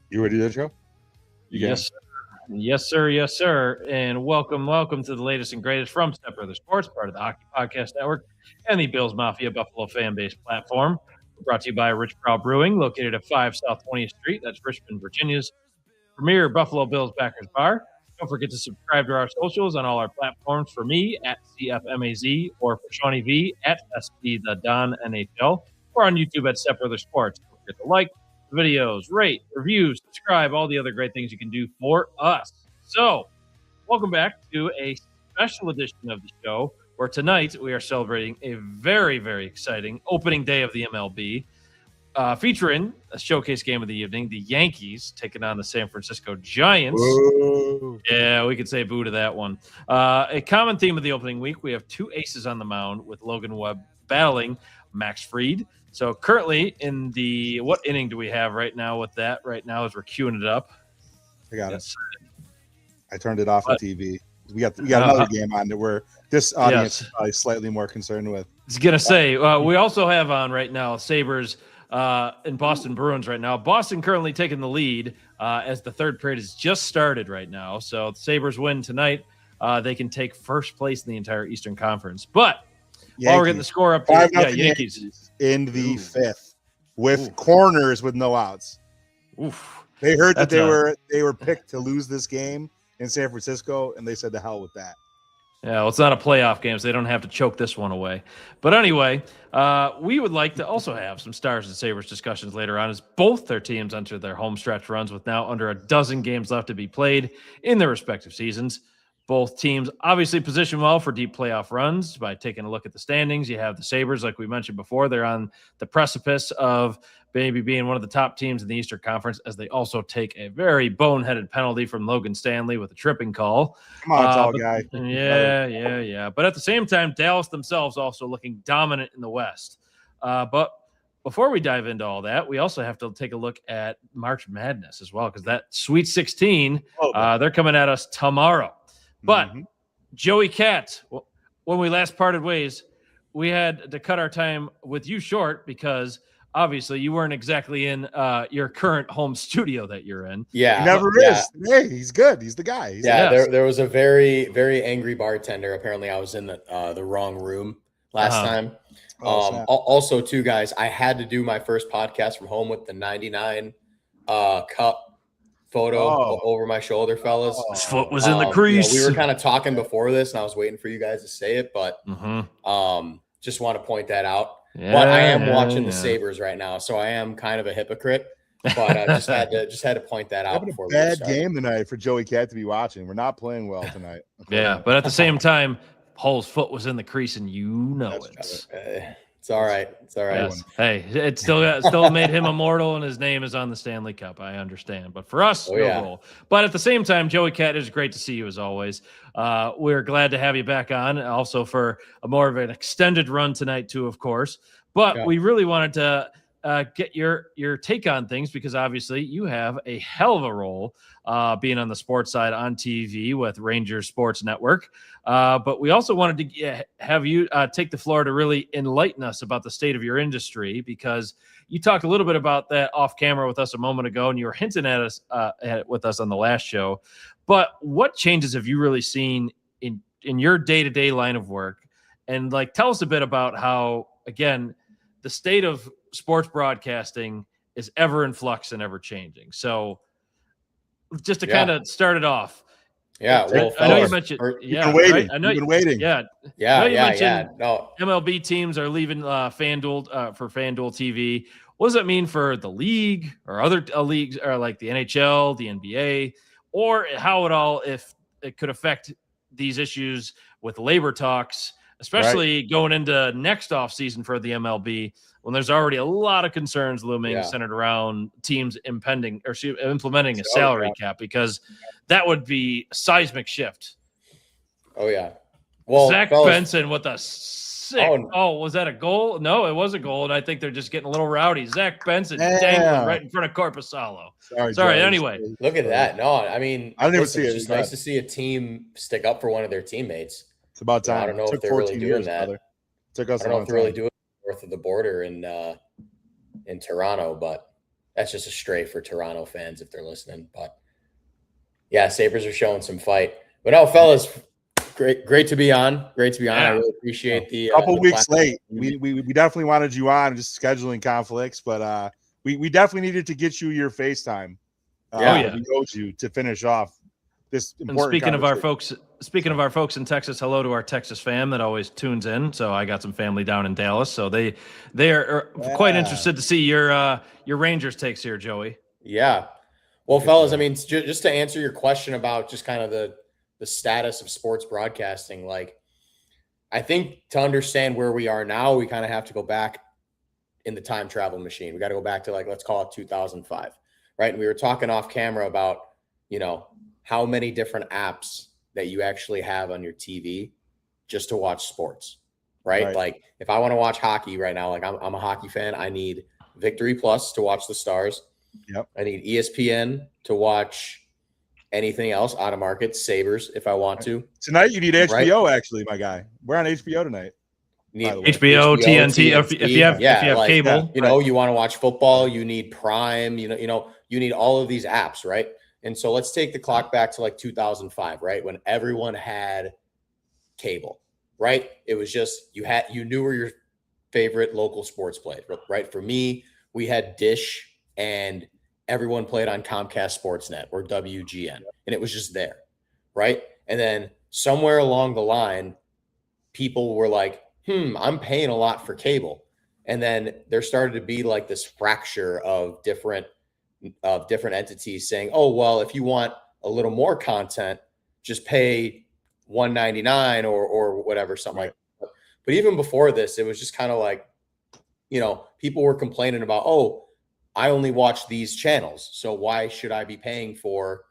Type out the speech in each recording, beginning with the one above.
You ready to do the intro? You can. Yes, sir. Yes, sir. Yes, sir. And welcome to the latest and greatest from Step Brother Sports, part of the Hockey Podcast Network and the Bills Mafia Buffalo fan base platform. We're brought to you by Rich Prow Brewing, located at 5 South 20th Street. That's Richmond, Virginia's premier Buffalo Bills backers bar. Don't forget to subscribe to our socials on all our platforms. For me, at CFMAZ, or for Shawnee V, at SB the Don NHL, or on YouTube at Step Brother Sports. Don't forget to like the videos, rate, review, subscribe, all the other great things you can do for us. So, welcome back to a special edition of the show where tonight we are celebrating a very, very exciting opening day of the MLB. Featuring a showcase game of the evening, the Yankees taking on the San Francisco Giants. Ooh. Yeah, we could say boo to that one. A common theme of the opening week, we have two aces on the mound with Logan Webb battling Max Fried. So currently in the, what inning do we have right now with that? Right now as we're queuing it up. I got Yes. it. I turned it off on TV. We got another game on that where this audience is probably slightly more concerned with. I was gonna say we also have on right now Sabres and Boston Bruins right now. Boston currently taking the lead as the third period has just started right now. So the Sabres win tonight. They can take first place in the entire Eastern Conference. But while we're getting the score up, Yankees in the fifth with corners with no outs. Oof. They heard that they were picked to lose this game in San Francisco, and they said to hell with that. Yeah, well, it's not a playoff game, so they don't have to choke this one away. But anyway, we would like to also have some Stars and Sabres discussions later on as both their teams enter their home stretch runs with now under a dozen games left to be played in their respective seasons. Both teams obviously position well for deep playoff runs by taking a look at the standings. You have the Sabres, like we mentioned before. They're on the precipice of maybe being one of the top teams in the Eastern Conference as they also take a very boneheaded penalty from Logan Stanley with a tripping call. Come on, tall guy. Yeah. But at the same time, Dallas themselves also looking dominant in the West. But before we dive into all that, we also have to take a look at March Madness as well, because that Sweet 16, they're coming at us tomorrow. But Joey Cat, when we last parted ways, we had to cut our time with you short because obviously you weren't exactly in your current home studio that you're in. Yeah, he never is. Hey, he's good. He's the guy. There was a very, very angry bartender. Apparently, I was in the wrong room last time. Also, too, guys, I had to do my first podcast from home with the 99 cup photo over my shoulder, fellas. His foot was in the crease. We were kind of talking before this, and I was waiting for you guys to say it, but just want to point that out. Yeah, but I am watching the Sabres right now, so I am kind of a hypocrite. But I just had to point that out before. Bad game tonight for Joey Cat to be watching. We're not playing well tonight. Yeah, but at the same time, Hull's foot was in the crease, and you know it. It's all right. It's all right. Yes. Hey, it still made him immortal, and his name is on the Stanley Cup. I understand, but for us, no goal. But at the same time, Joey Cat, is great to see you as always. We're glad to have you back on, also for a more of an extended run tonight too, of course. But we really wanted to get your take on things because obviously you have a hell of a role being on the sports side on TV with Rangers Sports Network. But we also wanted to have you take the floor to really enlighten us about the state of your industry because you talked a little bit about that off camera with us a moment ago, and you were hinting at us with us on the last show. But what changes have you really seen in your day-to-day line of work? And tell us a bit about how, again, the state of sports broadcasting is ever in flux and ever changing. So just to kind of start it off. Yeah. Well, I know you mentioned, you've been waiting. Right? I know you've been waiting. Yeah. No. MLB teams are leaving FanDuel for FanDuel TV. What does that mean for the league or other leagues or like the NHL, the NBA, or how if it could affect these issues with labor talks, especially going into next off season for the MLB when there's already a lot of concerns looming centered around teams implementing a salary cap, because that would be a seismic shift. Oh yeah. Well, Zach Benson with a sick. Was that a goal? No, it was a goal, and I think they're just getting a little rowdy. Zach Benson dangling right in front of Korpisalo. Sorry. Anyway, look at that. No, I mean, I didn't even see it. It's just nice to see a team stick up for one of their teammates. It's about time. I don't know if they're really doing that. Took us. I don't know if they're really doing it north of the border in Toronto, but that's just a stray for Toronto fans if they're listening. But yeah, Sabres are showing some fight. But no, fellas, great to be on. Great to be on. I really appreciate the couple weeks late. We definitely wanted you on, just scheduling conflicts, but we definitely needed to get you your FaceTime. We owed you to finish off this important. And speaking of our folks in Texas, hello to our Texas fam that always tunes in. So I got some family down in Dallas, so they are quite interested to see your Rangers takes here, Joey. Yeah. Well, fellas, I mean, just to answer your question about just kind of the status of sports broadcasting, like, I think to understand where we are now, we kind of have to go back in the time travel machine. We got to go back to, like, let's call it 2005, right? And we were talking off camera about, how many different apps that you actually have on your TV just to watch sports, right? Like, if I want to watch hockey right now, like I'm a hockey fan, I need Victory Plus to watch the Stars. Yep. I need ESPN to watch anything else out of market, Sabres, if I want to. Tonight you need HBO, actually, my guy. We're on HBO tonight. HBO, TNT. If you have cable, you want to watch football, you need Prime. You need all of these apps, right? And so let's take the clock back to like 2005, right, when everyone had cable, right? It was just you knew where your favorite local sports played, right? For me, we had Dish, and everyone played on Comcast Sportsnet or WGN, and it was just there, right? And then somewhere along the line, people were like, I'm paying a lot for cable. And then there started to be like this fracture of different entities saying, oh, well, if you want a little more content, just pay $1.99 or whatever, something like that. But even before this, it was just kind of like, people were complaining about, oh, I only watch these channels, so why should I be paying for,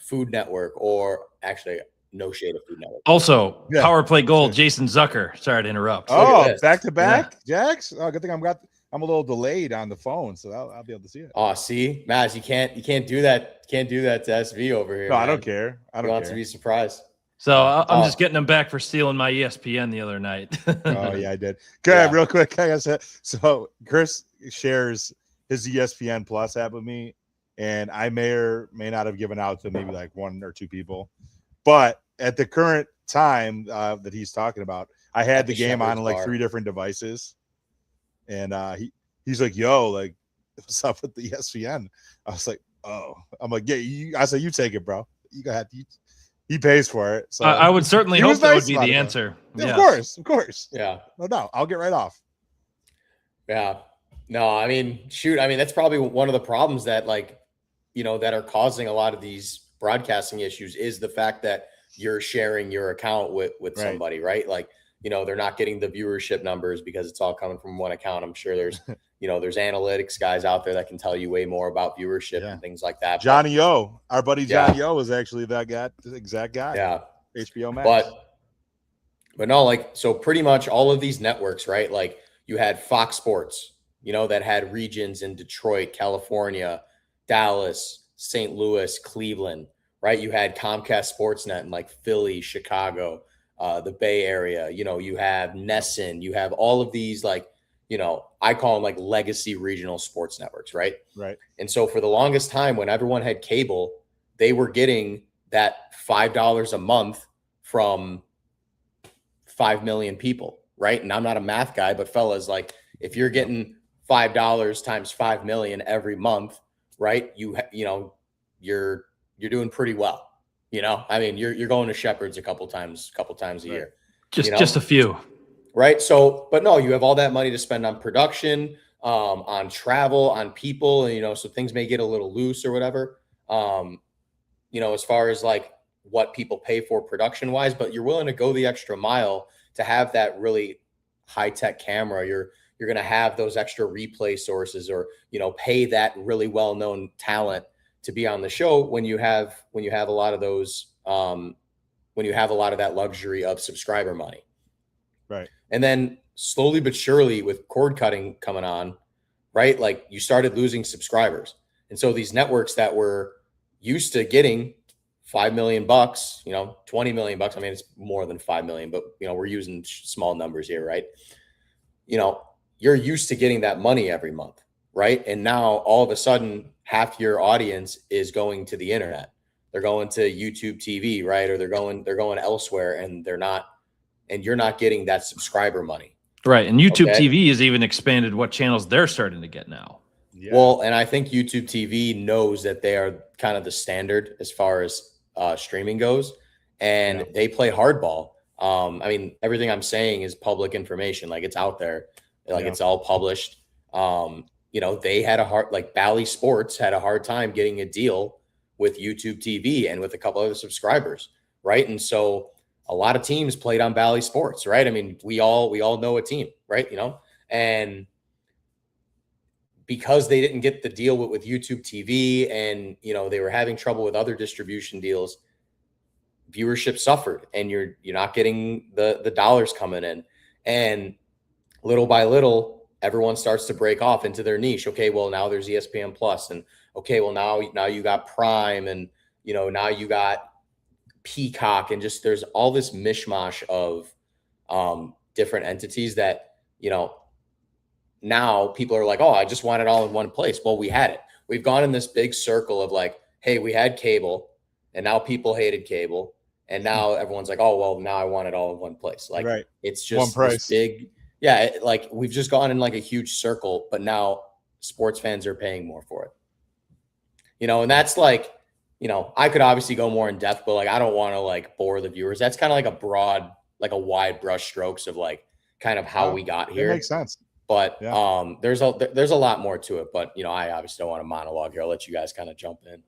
Food Network, or actually no shade of Food Network. Also, Power Play Gold, Jason Zucker. Sorry to interrupt. Oh, back to back, Jax. Oh, good thing I'm a little delayed on the phone, so I'll be able to see it. Oh, see, Maz, you can't do that. Can't do that to SV over here. No, man. I don't care. I don't want to be surprised. So I'm just getting them back for stealing my ESPN the other night. Oh yeah, I did. Good, real quick. Like I said, so Chris shares his ESPN Plus app with me, and I may or may not have given out to maybe like one or two people, but at the current time that he's talking about, I had the game on like 3 different devices. And he's like, yo, like, what's up with the ESPN? I was like, oh, I'm like, yeah, I said, you take it, bro. He pays for it. So I would certainly hope that would be the answer. Yeah, yes. Of course. Yeah. No doubt. I'll get right off. Yeah. No, I mean, shoot. I mean, that's probably one of the problems that, like, that are causing a lot of these broadcasting issues is the fact that you're sharing your account with somebody, right? Like, they're not getting the viewership numbers because it's all coming from one account. I'm sure there's, there's analytics guys out there that can tell you way more about viewership and things like that. Johnny O, our buddy Johnny O is actually that guy, the exact guy. Yeah. HBO Max. But no, like, so pretty much all of these networks, right? Like, you had Fox Sports, that had regions in Detroit, California, Dallas, St. Louis, Cleveland, right? You had Comcast Sportsnet in like Philly, Chicago, the Bay Area, you have Nesson, you have all of these, like, I call them like legacy regional sports networks, right? Right. And so for the longest time, when everyone had cable, they were getting that $5 a month from 5 million people, right? And I'm not a math guy, but fellas, like, if you're getting $5 times 5 million every month, right? You're doing pretty well. I mean, you're going to Shepherd's a couple times a year. Just a few. Right. So, but no, you have all that money to spend on production, on travel, on people, and, so things may get a little loose or whatever, as far as like what people pay for production wise, but you're willing to go the extra mile to have that really high tech camera. You're going to have those extra replay sources, or, pay that really well-known talent to be on the show when you have a lot of those, when you have a lot of that luxury of subscriber money. Right. And then slowly but surely with cord cutting coming on, right? Like, you started losing subscribers. And so these networks that were used to getting $5 million, $20 million. I mean, it's more than 5 million, but we're using small numbers here, right? You're used to getting that money every month. right? And now all of a sudden, half your audience is going to the internet. They're going to YouTube TV, right? Or they're going elsewhere, and you're not getting that subscriber money. Right. And YouTube TV has even expanded what channels they're starting to get now. Yeah. Well, and I think YouTube TV knows that they are kind of the standard as far as streaming goes, and they play hardball. I mean, everything I'm saying is public information. Like, it's out there. Like, it's all published. They had Bally Sports had a hard time getting a deal with YouTube TV and with a couple other subscribers, right? And so a lot of teams played on Bally Sports, right? I mean, we all know a team, right? And because they didn't get the deal with YouTube TV, and they were having trouble with other distribution deals, viewership suffered, and you're not getting the dollars coming in. And little by little, everyone starts to break off into their niche. Okay, well, now there's ESPN Plus, and okay, well, now you got Prime, and now you got Peacock, and just there's all this mishmash of different entities that now people are like, oh, I just want it all in one place. Well, we had it. We've gone in this big circle of like, hey, we had cable, and now people hated cable, and now everyone's like, oh, well, now I want it all in one place. Like, it's just this big, like we've just gone in like a huge circle, but now sports fans are paying more for it. And that's like, I could obviously go more in depth, but like, I don't want to like bore the viewers. That's kind of like a broad, like a wide brush strokes of like kind of how we got here. That makes sense. But there's a lot more to it. But I obviously don't want to monologue here. I'll let you guys kind of jump in.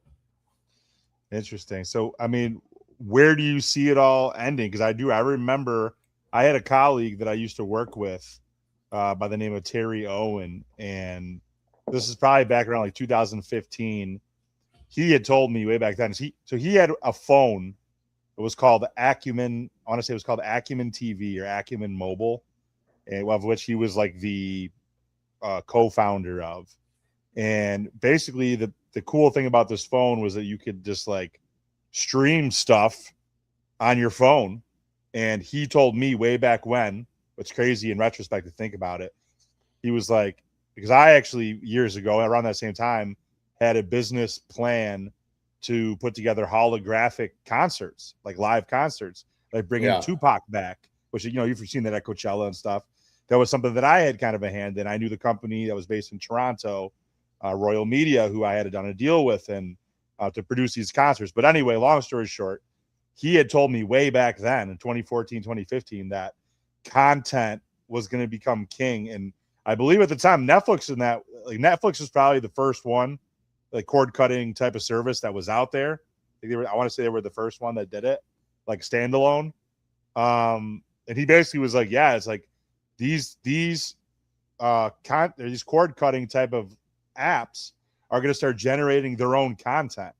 Interesting. So, I mean, where do you see it all ending? Because I remember I had a colleague that I used to work with by the name of Terry Owen, and this is probably back around like 2015. He had told me way back then. He had a phone. It was called Acumen. I want to say it was called Acumen TV or Acumen Mobile, and of which he was like the co-founder of. And basically, the cool thing about this phone was that you could just like stream stuff on your phone. And he told me way back when, it's crazy in retrospect to think about it. He was like, because I actually years ago around that same time had a business plan to put together holographic concerts, like live concerts, like bringing Tupac back, which, you've seen that at Coachella and stuff. That was something that I had kind of a hand in. I knew the company that was based in Toronto, Royal Media, who I had done a deal with, and to produce these concerts. But anyway, long story short, he had told me way back then in 2014, 2015, that content was going to become king. And I believe at the time, Netflix was probably the first one, like cord cutting type of service that was out there. I want to say they were the first one that did it, like standalone. And he basically was like, yeah, it's like these cord cutting type of apps are going to start generating their own content.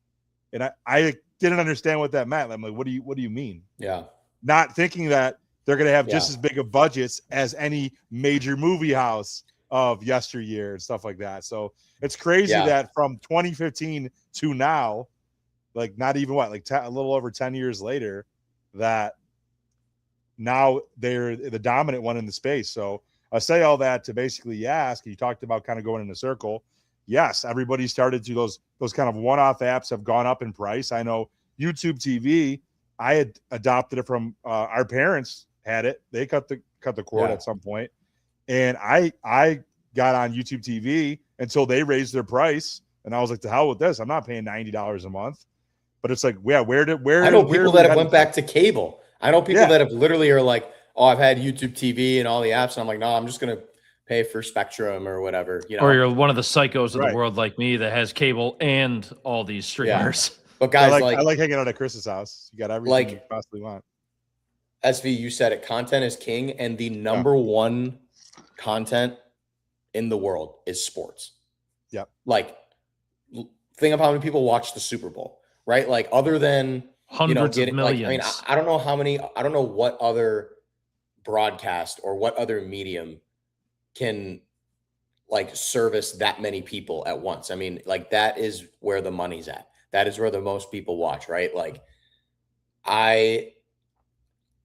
And I didn't understand what that meant. I'm like, what do you mean? Yeah. Not thinking that they're going to have just as big of budgets as any major movie house of yesteryear and stuff like that. So it's crazy that from 2015 to now, like not even a little over 10 years later, that now they're the dominant one in the space. So I say all that to basically ask, you talked about kind of going in a circle. Yes, everybody started to those kind of one-off apps have gone up in price. I know YouTube TV, I had adopted it from our parents had it. They cut the cord at some point. And I got on YouTube TV until they raised their price. And I was like, to hell with this. I'm not paying $90 a month. But it's like, where I know people that have went back to cable. I know people that have literally are like, oh, I've had YouTube TV and all the apps. And I'm like, no, I'm just going to pay for Spectrum or whatever. Or you're one of the psychos of the world like me that has cable and all these streamers. Yeah. But guys, I like hanging out at Chris's house. You got everything you possibly want. SV, you said it. Content is king, and the number one content in the world is sports. Yep. Like, think of how many people watch the Super Bowl, right? Like, other than hundreds of millions. Like, I mean, I don't know how many. I don't know what other broadcast or what other medium can like service that many people at once. I mean, like that is where the money's at. That is where the most people watch, right? Like,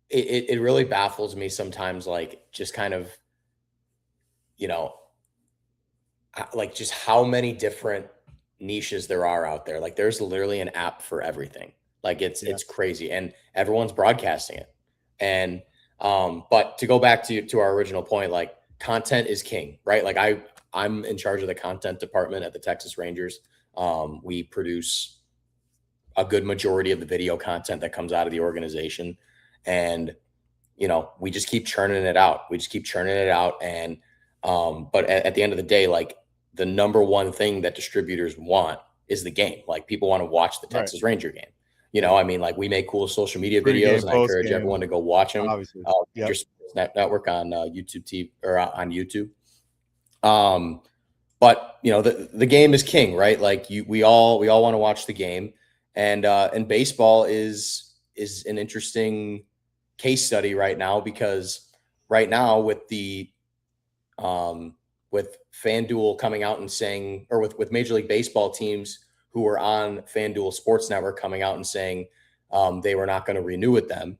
it really baffles me sometimes, like just kind of, like just how many different niches there are out there. Like there's literally an app for everything. Like it's crazy, and everyone's broadcasting it. And but to go back to our original point, like content is king, right? Like I'm in charge of the content department at the Texas Rangers. We produce a good majority of the video content that comes out of the organization, and we just keep churning it out. And but at the end of the day, like the number one thing that distributors want is the game. Like people want to watch the Texas Ranger game. I mean, like we make cool social media videos, and I encourage everyone to go watch them. Obviously, Ranger Sports Network on YouTube TV or on YouTube. But the game is king, right? Like we all want to watch the game, and baseball is an interesting case study right now, because right now with the with FanDuel coming out and saying, or with Major League Baseball teams who were on FanDuel Sports Network coming out and saying they were not going to renew with them.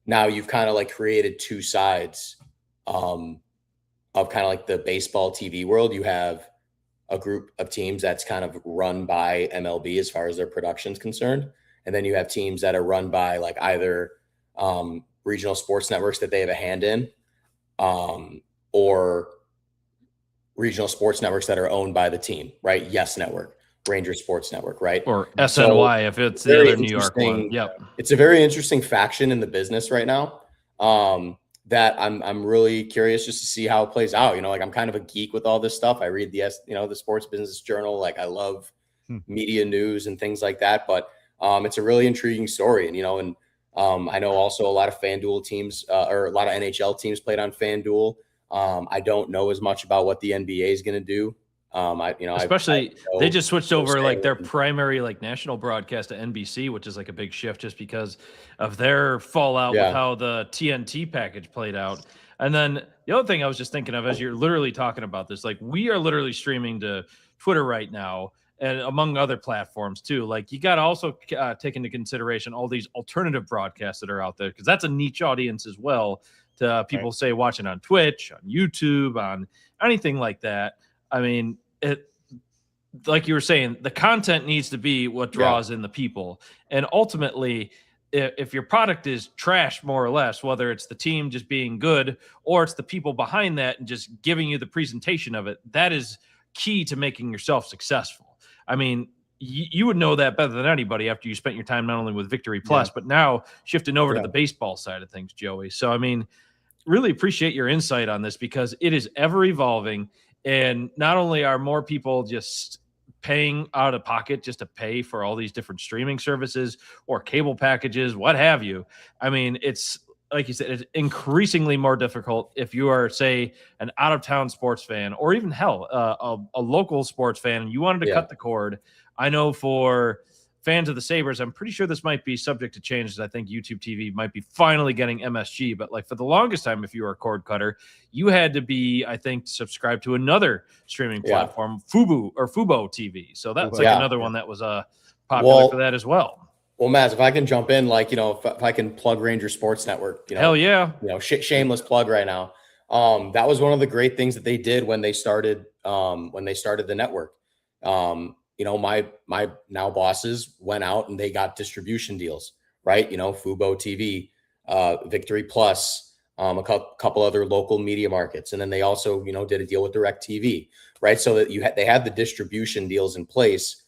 Now you've kind of like created two sides of kind of like the baseball TV world. You have a group of teams that's kind of run by MLB as far as their production's concerned. And then you have teams that are run by like either regional sports networks that they have a hand in, or regional sports networks that are owned by the team, right? Yes Network, Ranger Sports Network, right? Or SNY if it's the other New York one. Yep. It's a very interesting faction in the business right now. That I'm really curious just to see how it plays out. Like I'm kind of a geek with all this stuff. I read the Sports Business Journal. Like I love media news and things like that. But it's a really intriguing story. And I know also a lot of FanDuel teams or a lot of NHL teams played on FanDuel. I don't know as much about what the NBA is going to do. They just switched over like their primary like national broadcast to NBC, which is like a big shift just because of their fallout with how the TNT package played out. And then the other thing I was just thinking of as you're literally talking about this, like we are literally streaming to Twitter right now, and among other platforms too. Like you got to also take into consideration all these alternative broadcasts that are out there, because that's a niche audience as well to people say watching on Twitch, on YouTube, on anything like that. I mean, like you were saying, the content needs to be what draws in the people. And ultimately, if your product is trash, more or less, whether it's the team just being good or it's the people behind that and just giving you the presentation of it, that is key to making yourself successful. I mean, you would know that better than anybody after you spent your time not only with Victory Plus, but now shifting over to the baseball side of things, Joey. So, I mean, really appreciate your insight on this, because it is ever evolving. And not only are more people just paying out of pocket just to pay for all these different streaming services or cable packages, what have you. I mean, it's like you said, it's increasingly more difficult if you are, say, an out-of-town sports fan, or even hell, a local sports fan, and you wanted to cut the cord. I know for fans of the Sabres, I'm pretty sure this might be subject to change, because I think YouTube TV might be finally getting MSG. But like for the longest time, if you were a cord cutter, you had to be, I think, subscribed to another streaming platform, Fubo TV. So that's like another one that was popular for that as well. Well, Maz, if I can jump in, like, if I can plug Ranger Sports Network, hell yeah, shameless plug right now. That was one of the great things that they did when they started the network. My now bosses went out and they got distribution deals, right? Fubo TV, Victory Plus, a couple other local media markets. And then they also, did a deal with DirecTV, right? So that they had the distribution deals in place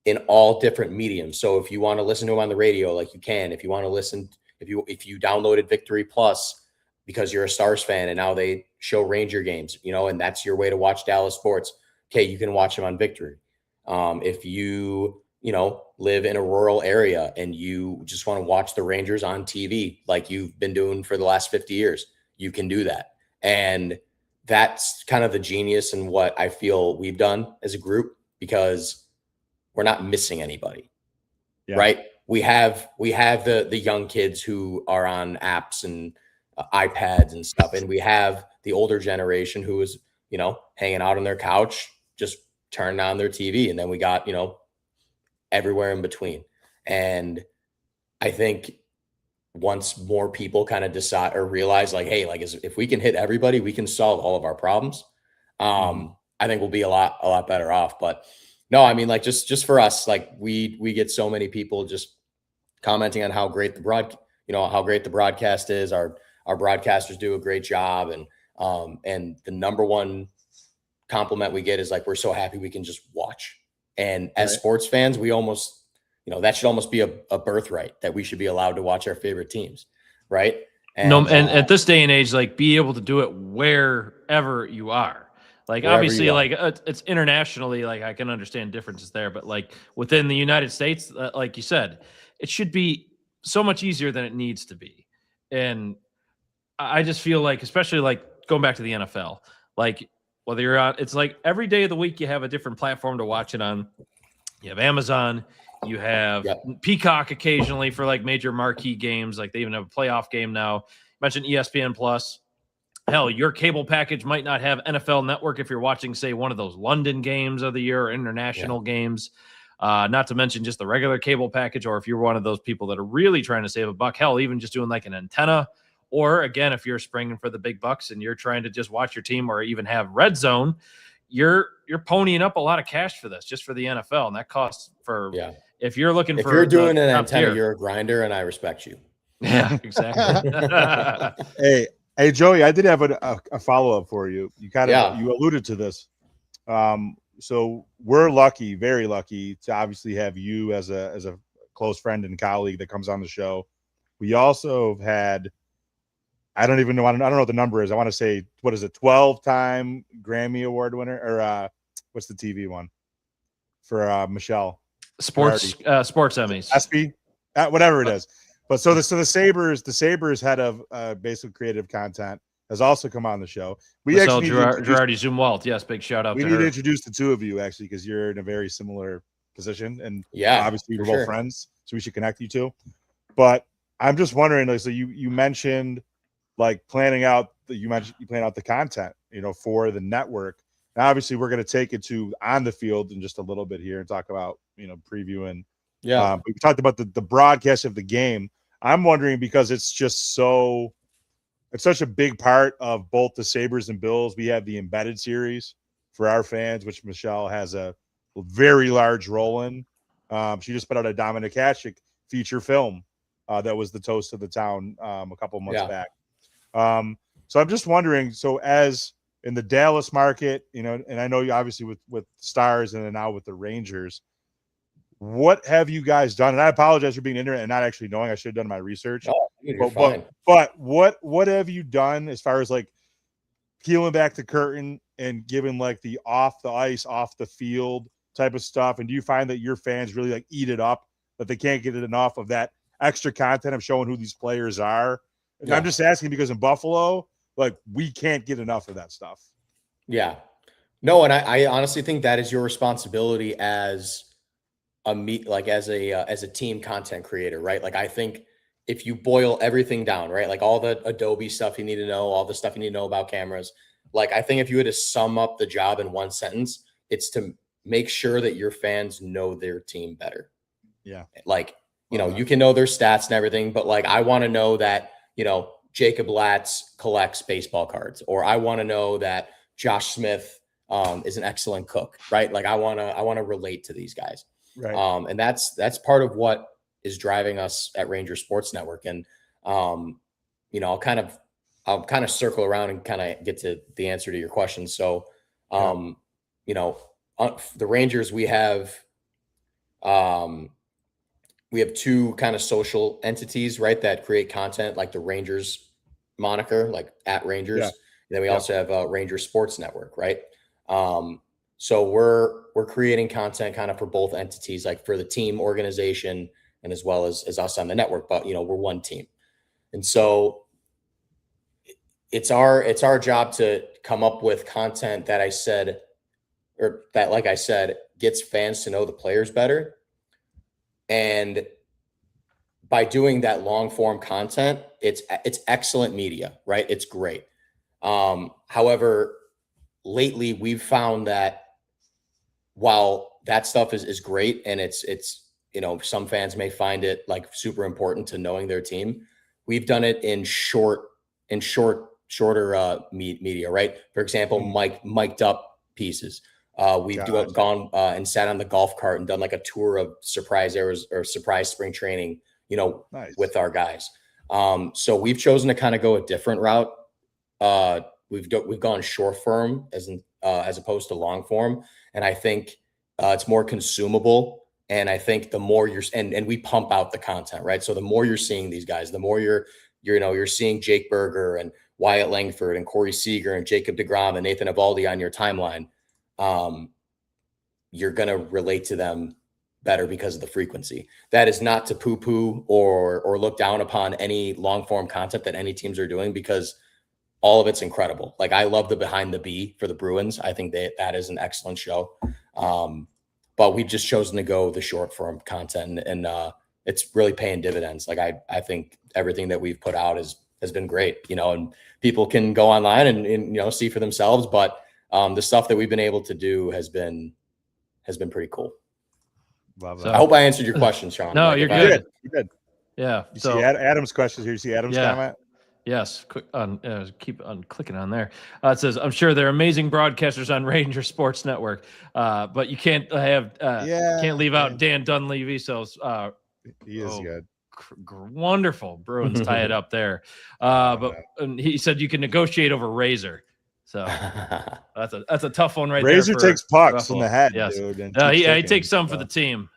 in all different mediums. So if you want to listen to them on the radio, like you can. If you want to listen, if you downloaded Victory Plus because you're a Stars fan and now they show Ranger games, and that's your way to watch Dallas sports, okay, you can watch them on Victory. If you live in a rural area and you just want to watch the Rangers on TV, like you've been doing for the last 50 years, you can do that. And that's kind of the genius in what I feel we've done as a group, because we're not missing anybody, right? We have the young kids who are on apps and iPads and stuff. And we have the older generation who is, hanging out on their couch, just turning on their TV. And then we got, everywhere in between. And I think once more people kind of decide or realize like, hey, like if we can hit everybody, we can solve all of our problems. I think we'll be a lot better off. But no, I mean, like just for us, like we get so many people just commenting on how great the broadcast is. Our broadcasters do a great job. And the number one compliment we get is like, we're so happy we can just watch. And as sports fans, we almost, that should almost be a birthright, that we should be allowed to watch our favorite teams. Right. And at this day and age, like, be able to do it wherever you are. Like, obviously, like, it's internationally, like, I can understand differences there, but like within the United States, like you said, it should be so much easier than it needs to be. And I just feel like, especially like going back to the NFL, like whether you're on, it's like every day of the week, you have a different platform to watch it on. You have Amazon, you have Peacock occasionally for like major marquee games. Like they even have a playoff game now. You mentioned ESPN Plus. Hell, your cable package might not have NFL Network if you're watching, say, one of those London games of the year or international games. Not to mention just the regular cable package, or if you're one of those people that are really trying to save a buck, hell, even just doing like an antenna. Or again, if you're springing for the big bucks and you're trying to just watch your team or even have Red Zone, you're ponying up a lot of cash for this, just for the NFL. And that costs for, if you're looking if for, you're doing an antenna, you're a grinder, and I respect you. Yeah, exactly. Hey, Joey, I did have a follow-up for you. You kind of you alluded to this. So we're lucky, very lucky, to obviously have you as a close friend and colleague that comes on the show. We also have had, I don't know what the number is. I want to say, what is it, 12-time Grammy Award winner, or what's the TV one for Michelle? Sports Emmys. ESPY, whatever it is. But so the Sabres head of basic creative content has also come on the show. We actually Girardi Zumwalt. Yes, big shout out. We need to introduce the two of you, actually, because you're in a very similar position, and obviously we're both friends, so we should connect you two. But I'm just wondering, like, so you mentioned like you plan out the content, for the network. And obviously we're going to take it to on the field in just a little bit here and talk about previewing. But we talked about the broadcast of the game. I'm wondering, because it's such a big part of both the Sabres and Bills. We have the embedded series for our fans, which Michelle has a very large role in. She just put out a Dominic Hasek feature film that was the toast of the town a couple months back. So I'm just wondering, so as in the Dallas market, and I know you obviously with Stars and then now with the Rangers, what have you guys done? And I apologize for being ignorant and not actually knowing. I should have done my research. But what have you done as far as like peeling back the curtain and giving like the off the ice, off the field type of stuff? And do you find that your fans really like eat it up, that they can't get enough of that extra content of showing who these players are? And I'm just asking because in Buffalo, like, we can't get enough of that stuff. Yeah. No, and I honestly think that is your responsibility as a team content creator, right? Like, I think if you boil everything down, right, like all the Adobe stuff you need to know, all the stuff you need to know about cameras, like, I think if you had to sum up the job in one sentence, it's to make sure that your fans know their team better. Yeah. Like, you can know their stats and everything, but like, I want to know that, Jacob Latz collects baseball cards, or I want to know that Josh Smith is an excellent cook, right? Like, I want to relate to these guys. Right. And that's part of what is driving us at Ranger Sports Network. And, I'll kind of circle around and kind of get to the answer to your question. So, the Rangers, we have two kind of social entities, right, that create content, like the Rangers moniker, like at Rangers. Yeah. And then we also have Ranger Sports Network, right? So we're creating content kind of for both entities, like for the team organization and as well as us on the network. But we're one team, and so it's our job to come up with content that like I said, gets fans to know the players better. And by doing that long form content, it's excellent media, right? It's great. However, lately we've found that while that stuff is great, and it's some fans may find it like super important to knowing their team, we've done it in shorter media, right? For example, mic'd up pieces. We've gone and sat on the golf cart and done like a tour of surprise areas or surprise spring training, with our guys. So we've chosen to kind of go a different route. We've gone short form as opposed to long form. And I think it's more consumable. And I think the more and we pump out the content, right? So the more you're seeing these guys, the more you're seeing Jake Berger and Wyatt Langford and Corey Seager and Jacob deGrom and Nathan Eovaldi on your timeline. You're going to relate to them better because of the frequency. That is not to poo-poo or look down upon any long form content that any teams are doing, because all of it's incredible. Like, I love the Behind the B for the Bruins. I think that is an excellent show. But we've just chosen to go the short form content, and it's really paying dividends. Like, I think everything that we've put out has been great, and people can go online and see for themselves. But the stuff that we've been able to do has been pretty cool. Love that. I hope I answered your question, Sean. No, you're good. You're good. Yeah. You see Adam's questions here. You see Adam's comment? Yes. Keep on clicking on there. It says, I'm sure they're amazing broadcasters on Ranger Sports Network, but you can't can't leave out Dan Dunleavy. So he is good. Wonderful. Bruins tie it up there. But he said you can negotiate over Razor. So that's a tough one right Razor there. Razor takes pucks Ruffalo. in the head, yes. dude. He takes some for the team.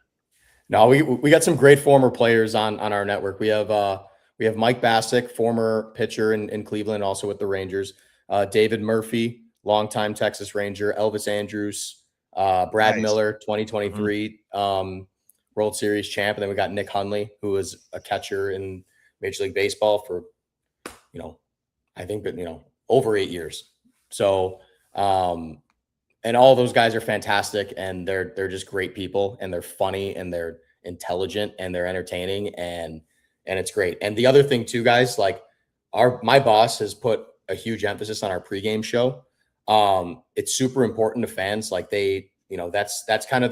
No, we got some great former players on our network. We have Mike Bassick, former pitcher in Cleveland, also with the Rangers. David Murphy, longtime Texas Ranger. Elvis Andrews, Brad Miller, 2023 World Series champ. And then we got Nick Hundley, who was a catcher in Major League Baseball for, I think, over 8 years. So, and all those guys are fantastic, and they're just great people, and they're funny, and they're intelligent, and they're entertaining, and it's great. And the other thing too, guys, like my boss has put a huge emphasis on our pregame show. It's super important to fans. Like that's kind of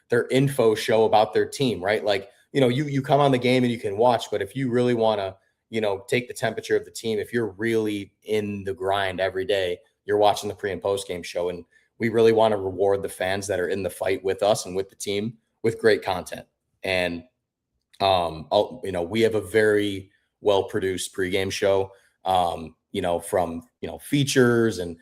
their info show about their team, right? Like, you come on the game and you can watch, but if you really want to, take the temperature of the team, if you're really in the grind every day, you're watching the pre and post game show. And we really want to reward the fans that are in the fight with us and with the team with great content. And, we have a very well-produced pregame show, from, features and,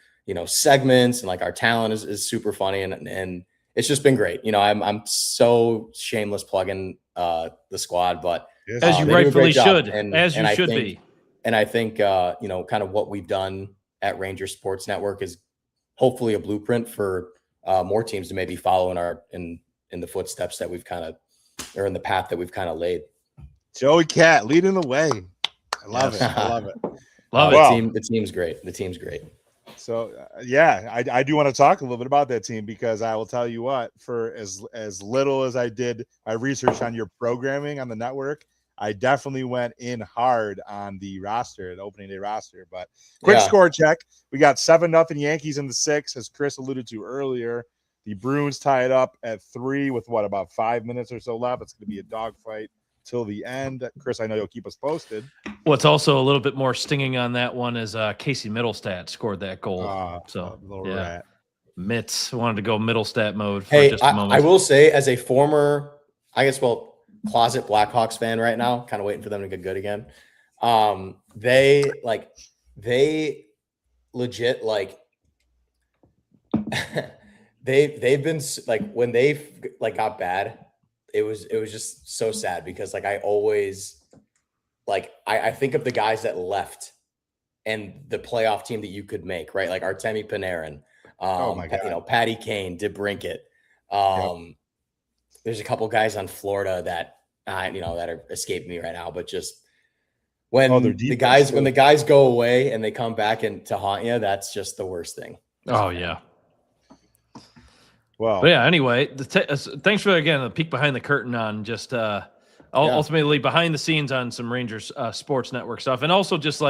segments, and like our talent is super funny. And it's just been great. I'm so shameless plugging the squad, but as you rightfully should, as you should be. And I think, kind of what we've done at Ranger Sports Network is hopefully a blueprint for more teams to maybe follow in the footsteps that we've kind of, or in the path that we've kind of laid. Joey Cat leading the way. I love it. I love it. Love it. The team's great. The team's great. So I do want to talk a little bit about that team, because I will tell you what, for as little as I did my research on your programming on the network, I definitely went in hard on the roster, the opening day roster. But quick score check. We got 7-0 Yankees in the 6th, as Chris alluded to earlier. The Bruins tie it up at 3 with about 5 minutes or so left. It's going to be a dogfight till the end. Chris, I know you'll keep us posted. What's also a little bit more stinging on that one is Casey Middlestat scored that goal. Rat. Mitts wanted to go Middlestat mode for just a moment. I will say, as a former, closet Blackhawks fan right now, kind of waiting for them to get good again. They legit, they've been when they got bad, it was just so sad, because I always I think of the guys that left and the playoff team that you could make, right? Like Artemi Panarin, Patty Kane, DeBrincat. There's a couple guys on Florida that that are escaping me right now, but just when the guys go away and they come back and to haunt you, that's just the worst thing. Oh yeah. Well, but anyway, thanks for again a peek behind the curtain on just ultimately behind the scenes on some Rangers Sports Network stuff, and also just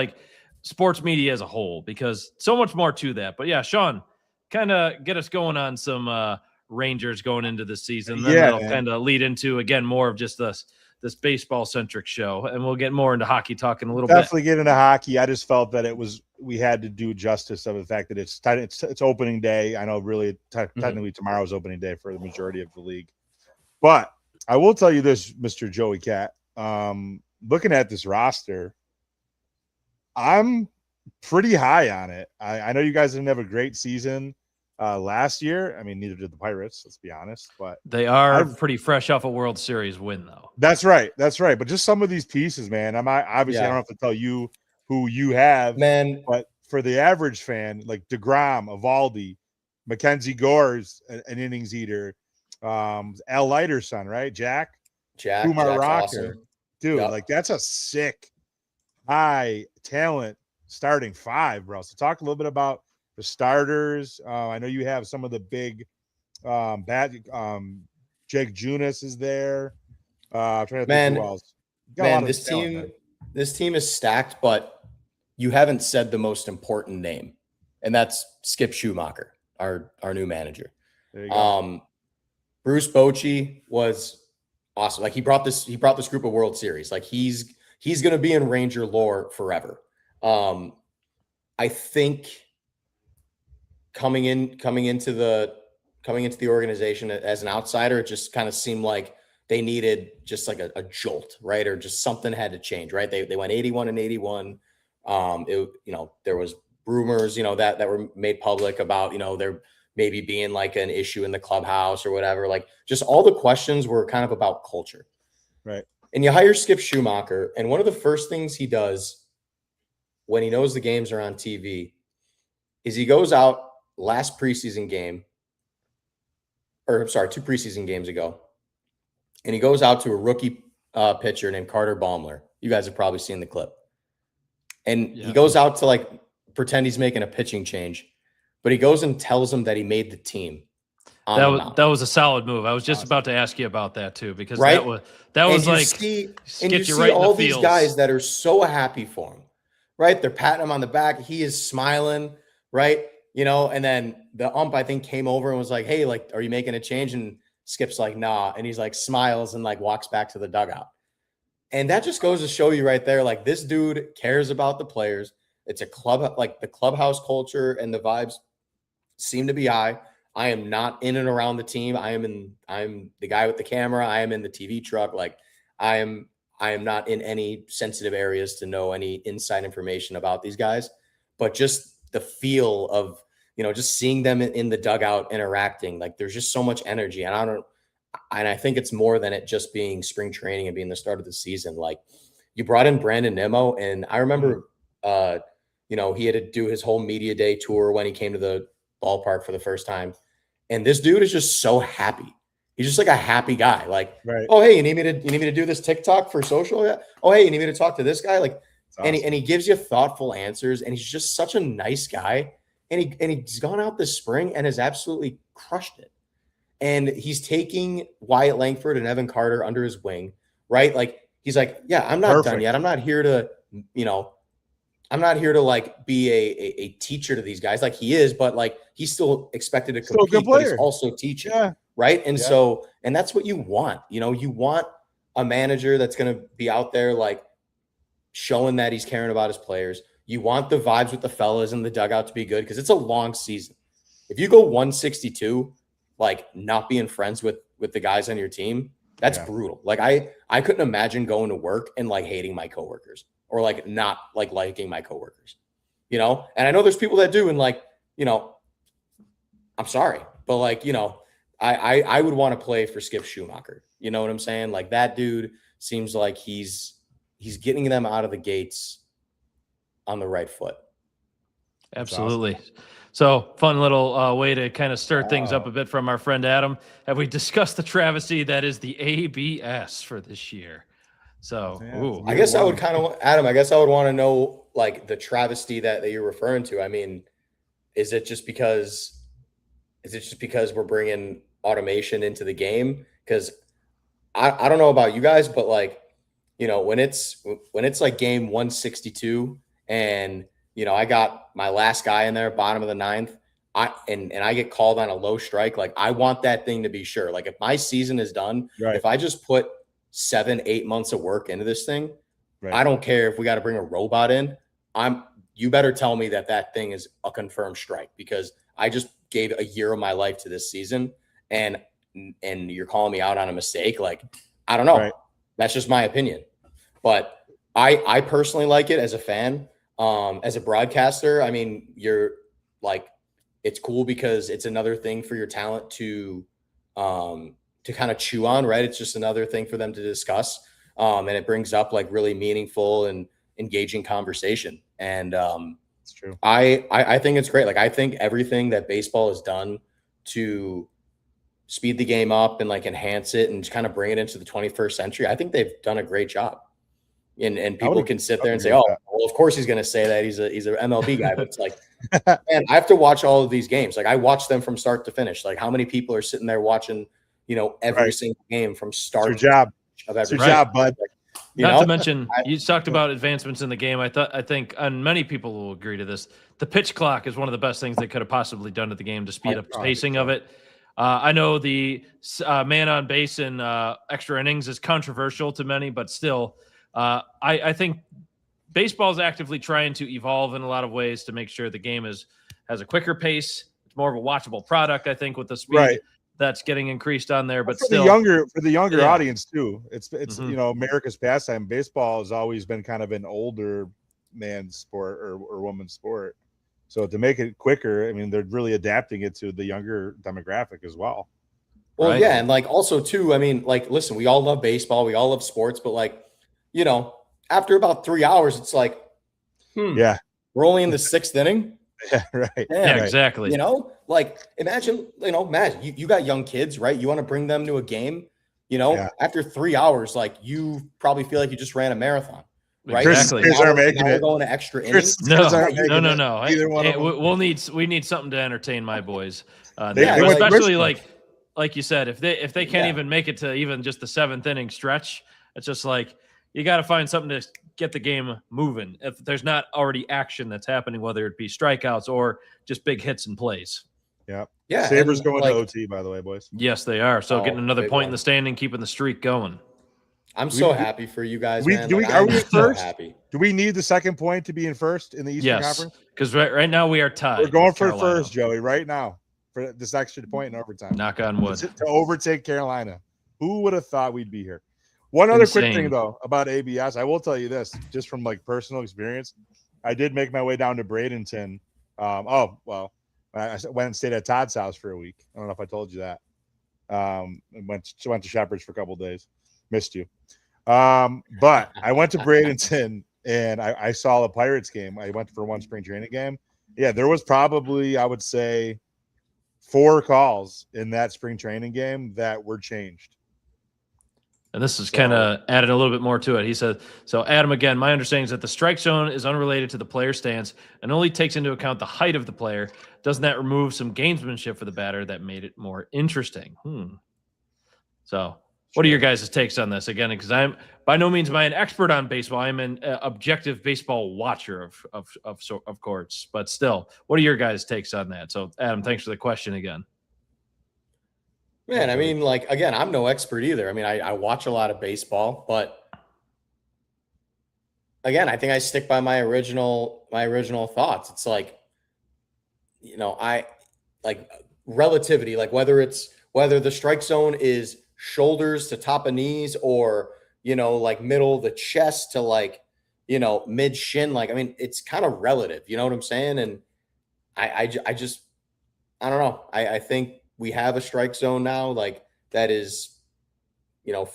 sports media as a whole, because so much more to that. But Sean, kind of get us going on some Rangers going into the season. Then that'll kind of lead into again more of just the this baseball centric show, and we'll get more into hockey talk in a little Definitely bit. get into hockey. I just felt that we had to do justice of the fact that it's opening day. I know really technically tomorrow's opening day for the majority of the league, but I will tell you this, Mr. Joey Cat. Looking at this roster, I'm pretty high on it. I know you guys didn't have a great season last year. I mean, neither did the Pirates, let's be honest, but they are pretty fresh off a World Series win, though. That's right. But just some of these pieces, man. Obviously I don't have to tell you who you have, man. But for the average fan, like DeGrom, Evaldi, Mackenzie Gore's an innings eater, Al Leiter's son, right? Jack Kumar Rocker, awesome. Dude. Yep. Like that's a sick, high talent starting five, bro. So talk a little bit about the starters. I know you have some of the big Jake Junis is there. I'm trying to think who else. This team is stacked, but you haven't said the most important name, and that's Skip Schumacher, our new manager. There you go. Bruce Bochy was awesome. Like he brought this group a World Series. Like he's going to be in Ranger lore forever. I think coming into the organization as an outsider, it just kind of seemed like they needed just like a jolt, right? Or just something had to change, right? They went 81-81. There was rumors, that were made public about, there maybe being like an issue in the clubhouse or whatever. Like just all the questions were kind of about culture. Right. And you hire Skip Schumacher, and one of the first things he does when he knows the games are on TV is he goes out last preseason game, or I'm sorry, 2 preseason games ago, and he goes out to a rookie pitcher named Carter Baumler. You guys have probably seen the clip. And he goes out to like pretend he's making a pitching change, but he goes and tells him that he made the team. That was a solid move. I was just about to ask you about that too, because right? that was like you see all these guys that are so happy for him, right? They're patting him on the back. He is smiling, right? And then the ump, I think, came over and was like, hey, like, are you making a change? And Skip's like, nah. And he's like, smiles and like walks back to the dugout. And that just goes to show you right there, like this dude cares about the players. It's a club, like the clubhouse culture and the vibes seem to be high. I am not in and around the team. I'm the guy with the camera. I am in the TV truck. Like I am not in any sensitive areas to know any inside information about these guys, but just the feel of, just seeing them in the dugout interacting, like there's just so much energy. And I think it's more than it just being spring training and being the start of the season. Like you brought in Brandon Nimmo, and I remember, he had to do his whole media day tour when he came to the ballpark for the first time. And this dude is just so happy. He's just like a happy guy. Like, right. Oh, hey, you need me to do this TikTok for social? Yeah. Oh, hey, you need me to talk to this guy? Like, awesome. and he gives you thoughtful answers, and he's just such a nice guy. And he's gone out this spring and has absolutely crushed it. And he's taking Wyatt Langford and Evan Carter under his wing, right? Like he's like, yeah, I'm not done yet. I'm not here to, like be a teacher to these guys like he is, but like he's still expected to compete, but he's also teaching, right? And so, and that's what you want. You want a manager that's going to be out there like showing that he's caring about his players. You want the vibes with the fellas in the dugout to be good because it's a long season. If you go 162, like not being friends with the guys on your team, that's brutal. Like I couldn't imagine going to work and like hating my coworkers or like not like liking my coworkers, and I know there's people that do. And like, I'm sorry, but like, I would want to play for Skip Schumacher. You know what I'm saying? Like that dude seems like he's getting them out of the gates on the right foot. Absolutely. Awesome. So fun little way to kind of stir things up a bit from our friend Adam. Have we discussed the travesty that is the ABS for this year? So I guess I would kind of, Adam, I want to know like the travesty that you're referring to. I mean, is it just because we're bringing automation into the game? Because I don't know about you guys, but like, when it's like game 162 and I got my last guy in there, bottom of the 9th. And I get called on a low strike. Like I want that thing to be sure. Like if my season is done, if I just put 7-8 months of work into this thing. Right. I don't care if we got to bring a robot in. You better tell me that thing is a confirmed strike, because I just gave a year of my life to this season, and you're calling me out on a mistake. Like, I don't know. Right. That's just my opinion. But I personally like it as a fan. As a broadcaster, I mean, you're like, it's cool because it's another thing for your talent to kind of chew on, right? It's just another thing for them to discuss. And it brings up like really meaningful and engaging conversation. And it's true. I think it's great. Like, I think everything that baseball has done to speed the game up and like enhance it and kind of bring it into the 21st century, I think they've done a great job. And people can sit there and say, oh, well, of course he's going to say that he's an MLB guy. But it's like, man, I have to watch all of these games. Like, I watch them from start to finish. Like, how many people are sitting there watching, every single game from start to finish of every it's your job, bud. Not to mention, you talked about advancements in the game. I think, and many people will agree to this, the pitch clock is one of the best things they could have possibly done to the game to speed up the pacing of it. I know the man on base in extra innings is controversial to many, but still, I think baseball is actively trying to evolve in a lot of ways to make sure the game has a quicker pace. It's more of a watchable product, I think, with the speed that's getting increased on there. But still, for the younger audience too, it's America's pastime. Baseball has always been kind of an older man's sport or woman's sport. So to make it quicker, I mean, they're really adapting it to the younger demographic as well. Well, right? Yeah, and like also too, I mean, like, listen, we all love baseball, we all love sports, but like, after about 3 hours, it's like, we're only in the 6th inning. Yeah, right. Yeah, exactly. Like, imagine you got young kids, right? You want to bring them to a game, after 3 hours, like, you probably feel like you just ran a marathon. Right? Exactly. We're going to extra innings. No. We need something to entertain my boys. Especially like you said, if they can't even make it to even just the 7th inning stretch, it's just like, you got to find something to get the game moving. If there's not already action that's happening, whether it be strikeouts or just big hits and plays. Yeah. Sabres going to OT, by the way, boys. Yes, they are. So getting another point in the standing, keeping the streak going. I'm so happy for you guys, man. Are we first? Happy. Do we need the second point to be in first in the Eastern Conference? Because right now we are tied. We're going for first, Joey, right now, for this extra point in overtime. Knock on wood. To overtake Carolina. Who would have thought we'd be here? One other quick thing, though, about ABS. I will tell you this, just from like personal experience. I did make my way down to Bradenton. I went and stayed at Todd's house for a week. I don't know if I told you that. Went to Shepherd's for a couple of days. Missed you. But I went to Bradenton and I saw a Pirates game. I went for one spring training game. Yeah, there was probably, I would say, 4 calls in that spring training game that were changed. And this is kind of adding a little bit more to it. He said, so Adam, again, my understanding is that the strike zone is unrelated to the player stance and only takes into account the height of the player. Doesn't that remove some gamesmanship for the batter that made it more interesting? So what are your guys' takes on this? Again, because I'm by no means am I an expert on baseball. I'm an objective baseball watcher of course. But still, what are your guys' takes on that? So, Adam, thanks for the question again. Man, I mean, like, again, I'm no expert either. I mean, I watch a lot of baseball, but again, I think I stick by my original thoughts. It's like, I like relativity, like whether the strike zone is shoulders to top of knees or, like middle of the chest to like, mid shin. Like, I mean, it's kind of relative, you know what I'm saying? And I just, I don't know. I think we have a strike zone now, like that is,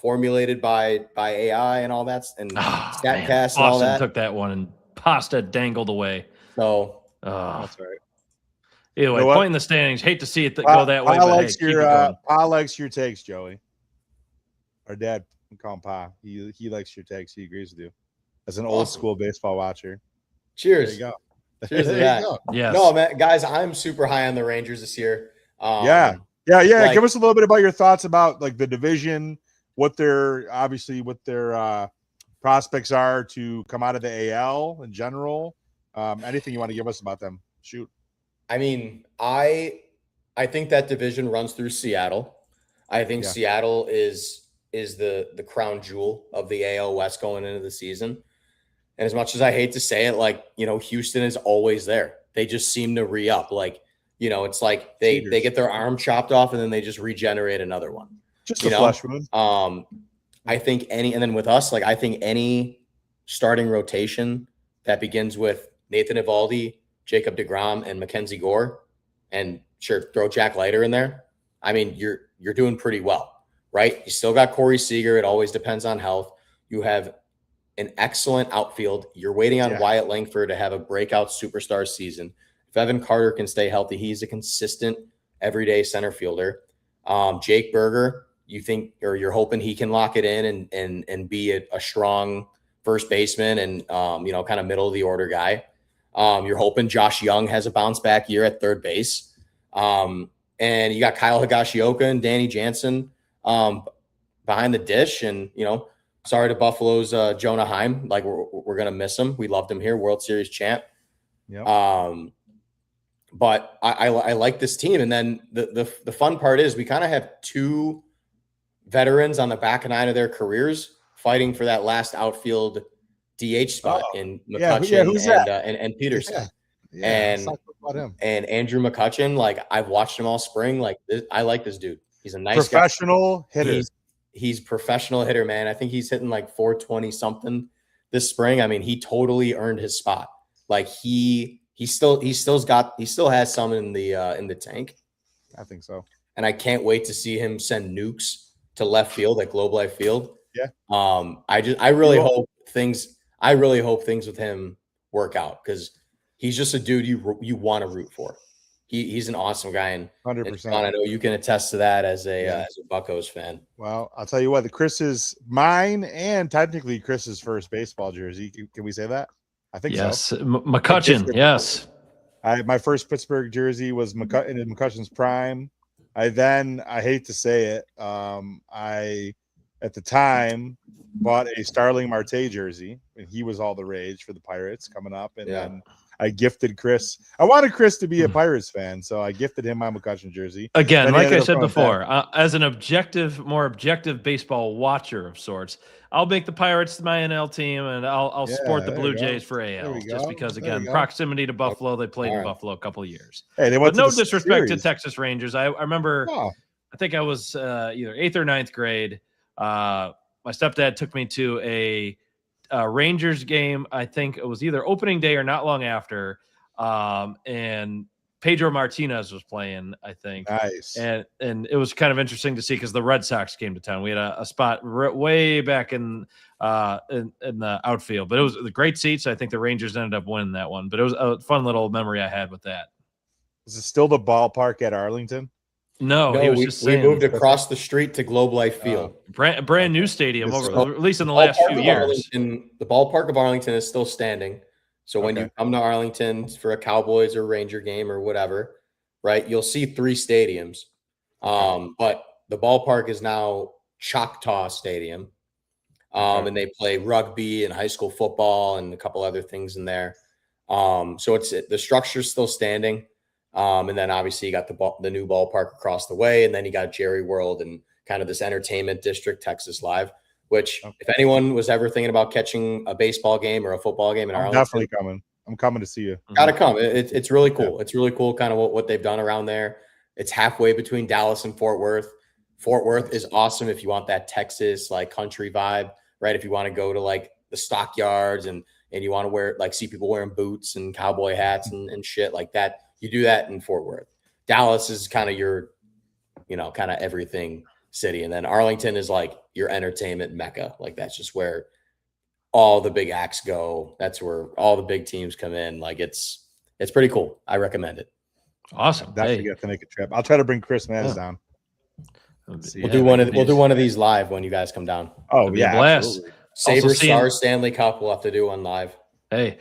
formulated by AI and all that, and StatCast and all that. Took that one and Pasta dangled away. So that's right. Anyway, point in the standings. Hate to see it go that way. Pa likes your takes, Joey. Our dad, we call him Pa. He likes your takes. He agrees with you. As an old school baseball watcher. Cheers. There you go. Cheers to that. Yes. No, man, guys, I'm super high on the Rangers this year. Yeah. Like, give us a little bit about your thoughts about like the division, what their prospects are to come out of the AL in general. Anything you want to give us about them? Shoot. I mean, I think that division runs through Seattle. I think Seattle is is the crown jewel of the AL West going into the season. And as much as I hate to say it, like, Houston is always there. They just seem to re-up. Like, it's like they get their arm chopped off and then they just regenerate another one. Just a flesh wound. I think and then with us, like, I think any starting rotation that begins with Nathan Eovaldi, Jacob deGrom, and Mackenzie Gore, and sure, throw Jack Leiter in there. I mean, you're doing pretty well, right? You still got Corey Seager. It always depends on health. You have an excellent outfield. You're waiting on Wyatt Langford to have a breakout superstar season. If Evan Carter can stay healthy, he's a consistent everyday center fielder. Jake Berger, you're hoping he can lock it in and be a strong first baseman and kind of middle of the order guy. You're hoping Josh Young has a bounce back year at third base. And you got Kyle Higashioka and Danny Jansen behind the dish. And, sorry to Buffalo's Jonah Heim. Like, we're going to miss him. We loved him here, World Series champ. Yep. But I like this team. And then the fun part is we kind of have two veterans on the back nine of their careers fighting for that last outfield DH spot in McCutchen and Peterson. And Andrew McCutchen, like, I've watched him all spring. Like, I like this dude. He's a nice professional hitter. He's professional hitter, man. I think he's hitting like 420 something this spring. I mean, he totally earned his spot. Like, he still has some in the tank. I think so. And I can't wait to see him send nukes to left field at Globe Life Field. Yeah. I really hope things with him work out, because he's just a dude you want to root for. He's an awesome guy, and 100%. I know you can attest to that as a Buccos fan. Well, I'll tell you what, Chris is mine and technically Chris's first baseball jersey. Can we say that? I think so. Yes, McCutchen. Yes. My first Pittsburgh jersey was in McCutchen's prime. I hate to say it, I at the time bought a Starling Marte jersey, and he was all the rage for the Pirates coming up. And then I gifted Chris. I wanted Chris to be a Pirates fan, so I gifted him my McCutchen jersey. Again, like I said before, as an more objective baseball watcher of sorts, I'll make the Pirates my NL team, and I'll support the Blue Jays for AL, just because, again, proximity to Buffalo. They played in Buffalo a couple of years. Hey, but no disrespect to Texas Rangers. I remember, I think I was either 8th or 9th grade. My stepdad took me to a Rangers game. I think it was either opening day or not long after. And Pedro Martinez was playing, I think. Nice. And it was kind of interesting to see, because the Red Sox came to town. We had a spot way back in the outfield, but it was the great seats. I think the Rangers ended up winning that one, but it was a fun little memory I had with that. Is it still the ballpark at Arlington? No, he was just saying, we moved across the street to Globe Life Field. Brand new stadium, at least in the last few years. The ballpark of Arlington is still standing. So when you come to Arlington for a Cowboys or Ranger game or whatever, right, you'll see 3 stadiums. But the ballpark is now Choctaw Stadium. And they play rugby and high school football and a couple other things in there. So the structure's still standing. And then obviously you got the new ballpark across the way, and then you got Jerry World and kind of this entertainment district, Texas Live, which if anyone was ever thinking about catching a baseball game or a football game in Arlington, definitely coming. I'm coming to see you. Gotta come. It's really cool. Yeah. It's really cool kind of what they've done around there. It's halfway between Dallas and Fort Worth. Fort Worth is awesome if you want that Texas like country vibe, right? If you want to go to like the stockyards and you want to see people wearing boots and cowboy hats and shit like that. You do that in Fort Worth. Dallas is kind of your, kind of everything city. And then Arlington is like your entertainment mecca. Like, that's just where all the big acts go. That's where all the big teams come in. Like, it's pretty cool. I recommend it. Awesome. Definitely got to make a trip. I'll try to bring Chris Manners down. We'll do one of these live when you guys come down. Oh, yeah. Blast. Sabres Stars Stanley Cup. We'll have to do one live. Hey,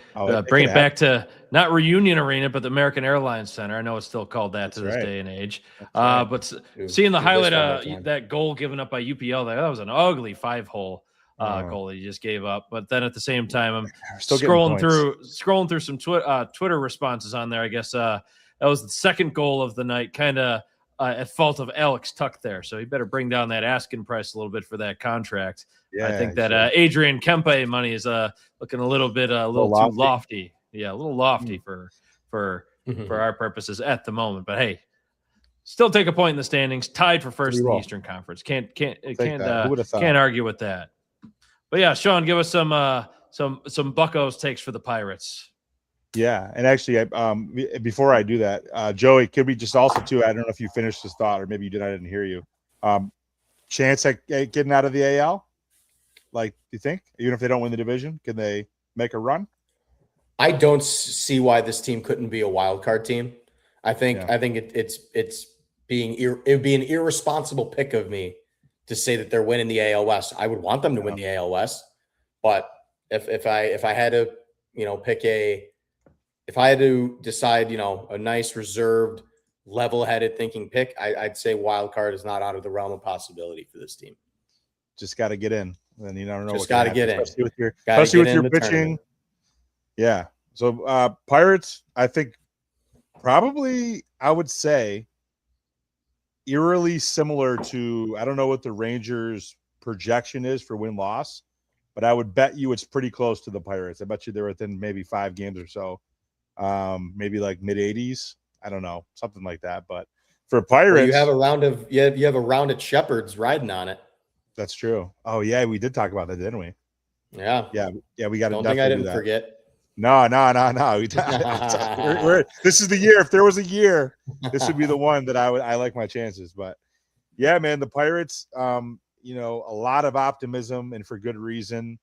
bring it back to not Reunion Arena, but the American Airlines Center. I know it's still called that to this day and age. But seeing the highlight of that goal given up by UPL, that was an ugly 5-hole goal that he just gave up. But then at the same time, I'm scrolling through some Twitter responses on there. I guess that was the second goal of the night. Kind of at fault of Alex Tuck there. So he better bring down that asking price a little bit for that contract. Yeah, I think that Adrian Kempe money is looking a little bit a little too lofty. Yeah, a little lofty for our purposes at the moment. But hey, still take a point in the standings, tied for first in the Eastern Conference. Can't argue with that. But yeah, Sean, give us some Buccos takes for the Pirates. Yeah, and actually, before I do that, Joey, could we just also too? I don't know if you finished this thought, or maybe you did. I didn't hear you. Chance at getting out of the AL? Like, do you think even if they don't win the division, can they make a run? I don't see why this team couldn't be a wild card team. I think it would be an irresponsible pick of me to say that they're winning the AL West. I would want them to win the AL West, but if I had to, if I had to decide, a nice reserved, level-headed thinking pick, I'd say wild card is not out of the realm of possibility for this team. Just got to get in, and you never know. Just got to get in, especially with your pitching. Tournament. Yeah. So Pirates, I think probably I would say eerily similar to, I don't know what the Rangers projection is for win-loss, but I would bet you it's pretty close to the Pirates. I bet you they're within maybe 5 games or so, maybe like mid-80s. I don't know, something like that. But for Pirates, well, you have a round of Shepherds riding on it. That's true. Oh yeah, we did talk about that, didn't we? Yeah. We got to. Don't think I didn't forget. No. This is the year. If there was a year, this would be the one that I like my chances. But yeah, man, the Pirates, a lot of optimism, and for good reason,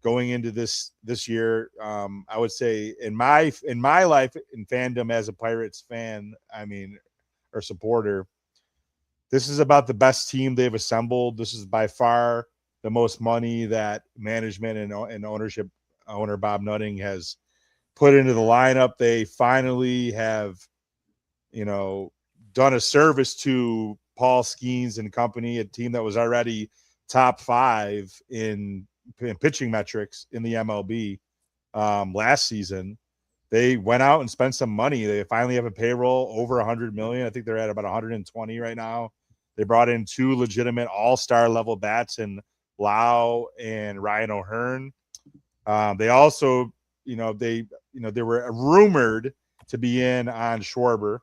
going into this year. I would say in my life in fandom as a Pirates fan, or supporter, this is about the best team they've assembled. This is by far the most money that management and owner Bob Nutting has put into the lineup. They finally have, done a service to Paul Skeens and company, a team that was already top 5 in pitching metrics in the MLB last season. They went out and spent some money. They finally have a payroll over 100 million. I think they're at about 120 right now. They brought in 2 legitimate all-star level bats in Lau and Ryan O'Hearn. They also, they were rumored to be in on Schwarber.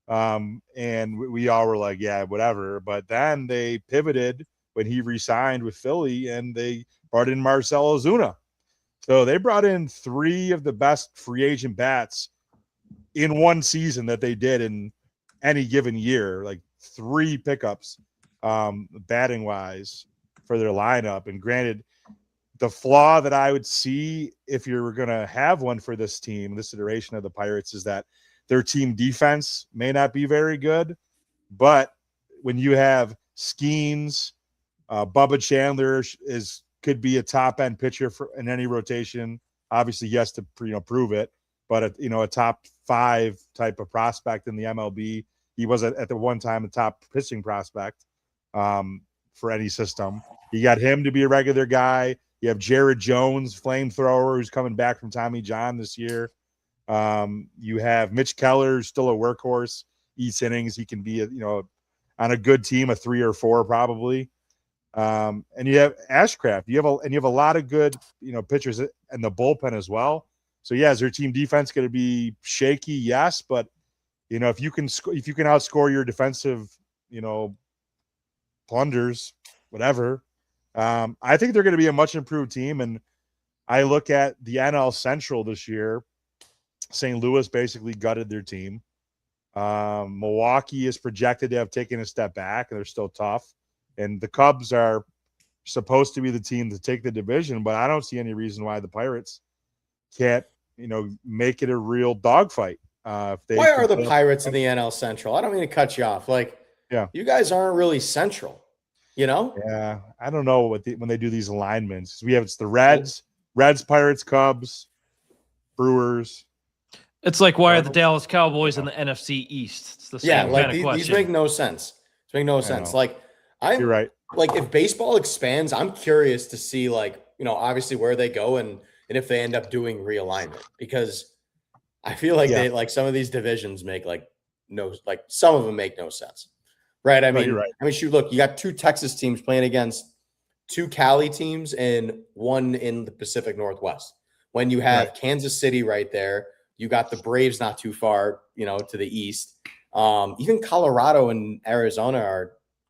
And we all were like, yeah, whatever. But then they pivoted when he re-signed with Philly, and they brought in Marcell Ozuna. So they brought in 3 of the best free agent bats in one season that they did in any given year, like 3 pickups, batting wise, for their lineup. And granted, the flaw that I would see if you're going to have one for this team, this iteration of the Pirates, is that their team defense may not be very good. But when you have Skeens, Bubba Chandler could be a top end pitcher in any rotation. Obviously, yes, to prove it, but a top 5 type of prospect in the MLB. He was at the one time a top pitching prospect for any system. You got him to be a regular guy. You have Jared Jones, flamethrower, who's coming back from Tommy John this year. You have Mitch Keller, still a workhorse, eats innings. He can be on a good team, a 3 or 4 probably. And you have Ashcraft. You have a lot of good pitchers in the bullpen as well. So yeah, is your team defense going to be shaky? Yes, but if you can outscore your defensive blunders, whatever. I think they're going to be a much improved team. And I look at the NL Central this year. St. Louis basically gutted their team. Milwaukee is projected to have taken a step back, and they're still tough. And the Cubs are supposed to be the team to take the division, but I don't see any reason why the Pirates can't, make it a real dogfight. Why are the Pirates in the NL Central? I don't mean to cut you off. You guys aren't really central. Yeah, I don't know when they do these alignments. It's the Reds, Pirates, Cubs, Brewers. It's like, why are the Dallas Cowboys in the NFC East? It's the same kind of question. These make no sense. Sense. You're right. If baseball expands, I'm curious to see obviously where they go and if they end up doing realignment, because I feel like they some of these divisions make some of them make no sense. Right. I mean, you're right. Shoot, look, you got 2 Texas teams playing against 2 Cali teams and 1 in the Pacific Northwest. When you have Kansas City right there, you got the Braves not too far, to the east. Even Colorado and Arizona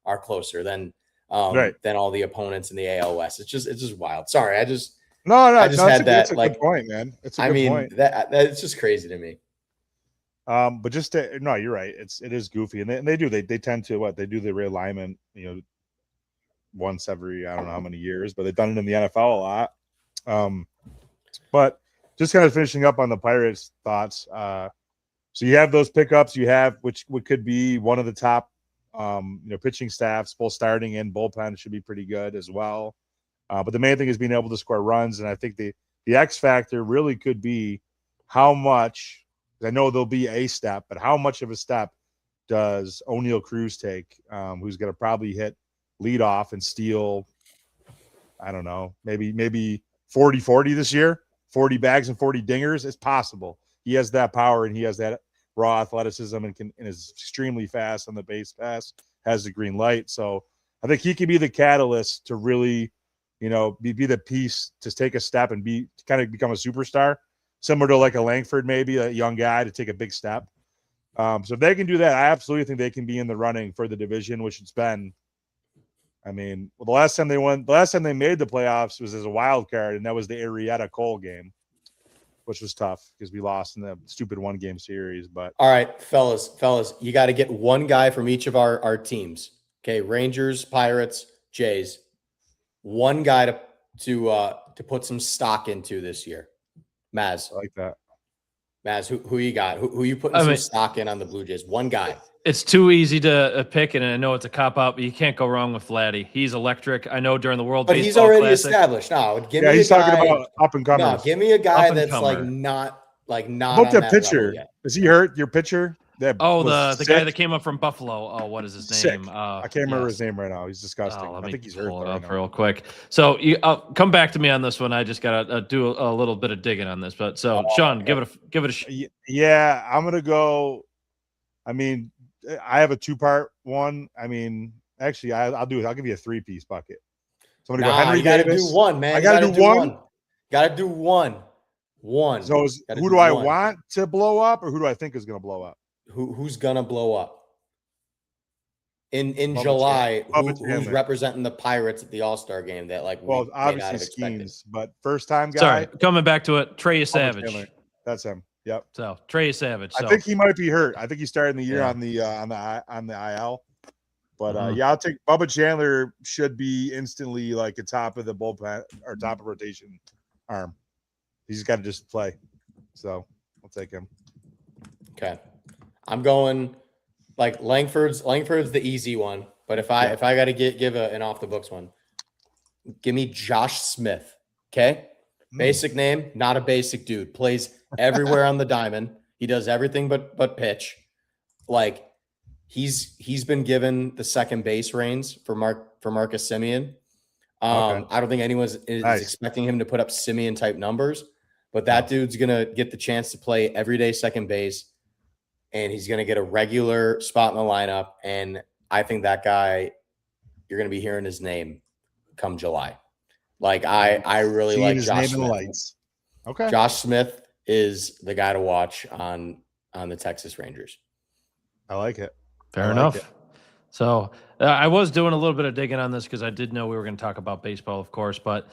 are closer than all the opponents in the AL West. It's just wild. Sorry, I just had that. It's a good point, man. It's a good point. That it's just crazy to me. But you're right. It is goofy, and they tend to they do the realignment, once every I don't know how many years, but they've done it in the NFL a lot. But just kind of finishing up on the Pirates thoughts. So you have those pickups which could be one of the top, pitching staffs, both starting and bullpen should be pretty good as well. But the main thing is being able to score runs, and I think the X factor really could be how much. I know there'll be a step, but how much of a step does O'Neal Cruz take, who's going to probably hit leadoff and steal, I don't know, maybe 40-40 this year, 40 bags and 40 dingers? It's possible. He has that power, and he has that raw athleticism and is extremely fast on the base pass, has the green light. So I think he can be the catalyst to really, be the piece to take a step and kind of become a superstar. Similar to like a Langford, maybe a young guy to take a big step. So if they can do that, I absolutely think they can be in the running for the division, which it's been. The last time they made the playoffs was as a wild card, and that was the Arrieta Cole game, which was tough because we lost in the stupid 1-game series. But all right, fellas, you got to get one guy from each of our teams. Okay, Rangers, Pirates, Jays. One guy to put some stock into this year. Maz. I like that. Maz, who you got? Who you putting some stock in on the Blue Jays? One guy. It's too easy to pick, and I know it's a cop-out, but you can't go wrong with Vladdy. He's electric. I know during the World Baseball Baseball Classic. But he's already established. No, give me he's a guy, talking about up-and-comers. No, give me a guy that's not About on the that pitcher. Is he hurt? Your pitcher? The guy that came up from Buffalo. Oh, what is his name? I can't remember his name right now. He's disgusting. I think he's hurt. Pull it up real quick. So you come back to me on this one. I just gotta do a little bit of digging on this. But Sean, give it a shot. Yeah, I'm gonna go. I have a 2-part one. Actually, I'll do it. I'll give you a 3-piece bucket. So I'm gonna go Henry Davis. Do one, man. I gotta do one. Gotta do one. So who do I want to blow up, or who do I think is gonna blow up? Who's gonna blow up in July? Who's representing the Pirates at the All-Star game? That obviously Skeens, but first time guy. Sorry, coming back to it, Trey Savage. That's him. Yep. So Trey Savage. I think he might be hurt. I think he started the year on the IL. But I'll take Bubba Chandler. Should be instantly like a top of the bullpen or top of rotation arm. He's got to just play. So I'll take him. Okay. I'm going like Langford's the easy one, but if I got to give an off the books one, give me Josh Smith. Okay, basic name, not a basic dude. Plays everywhere on the diamond. He does everything but pitch. Like he's been given the second base reins for Marcus Semien. I don't think anyone is expecting him to put up Semien type numbers, but that dude's gonna get the chance to play everyday second base. And he's going to get a regular spot in the lineup. And I think that guy, you're going to be hearing his name come July. Like, I really like Josh Smith. Okay. Josh Smith is the guy to watch on the Texas Rangers. I like it. Fair enough. So I was doing a little bit of digging on this because I did know we were going to talk about baseball, of course, but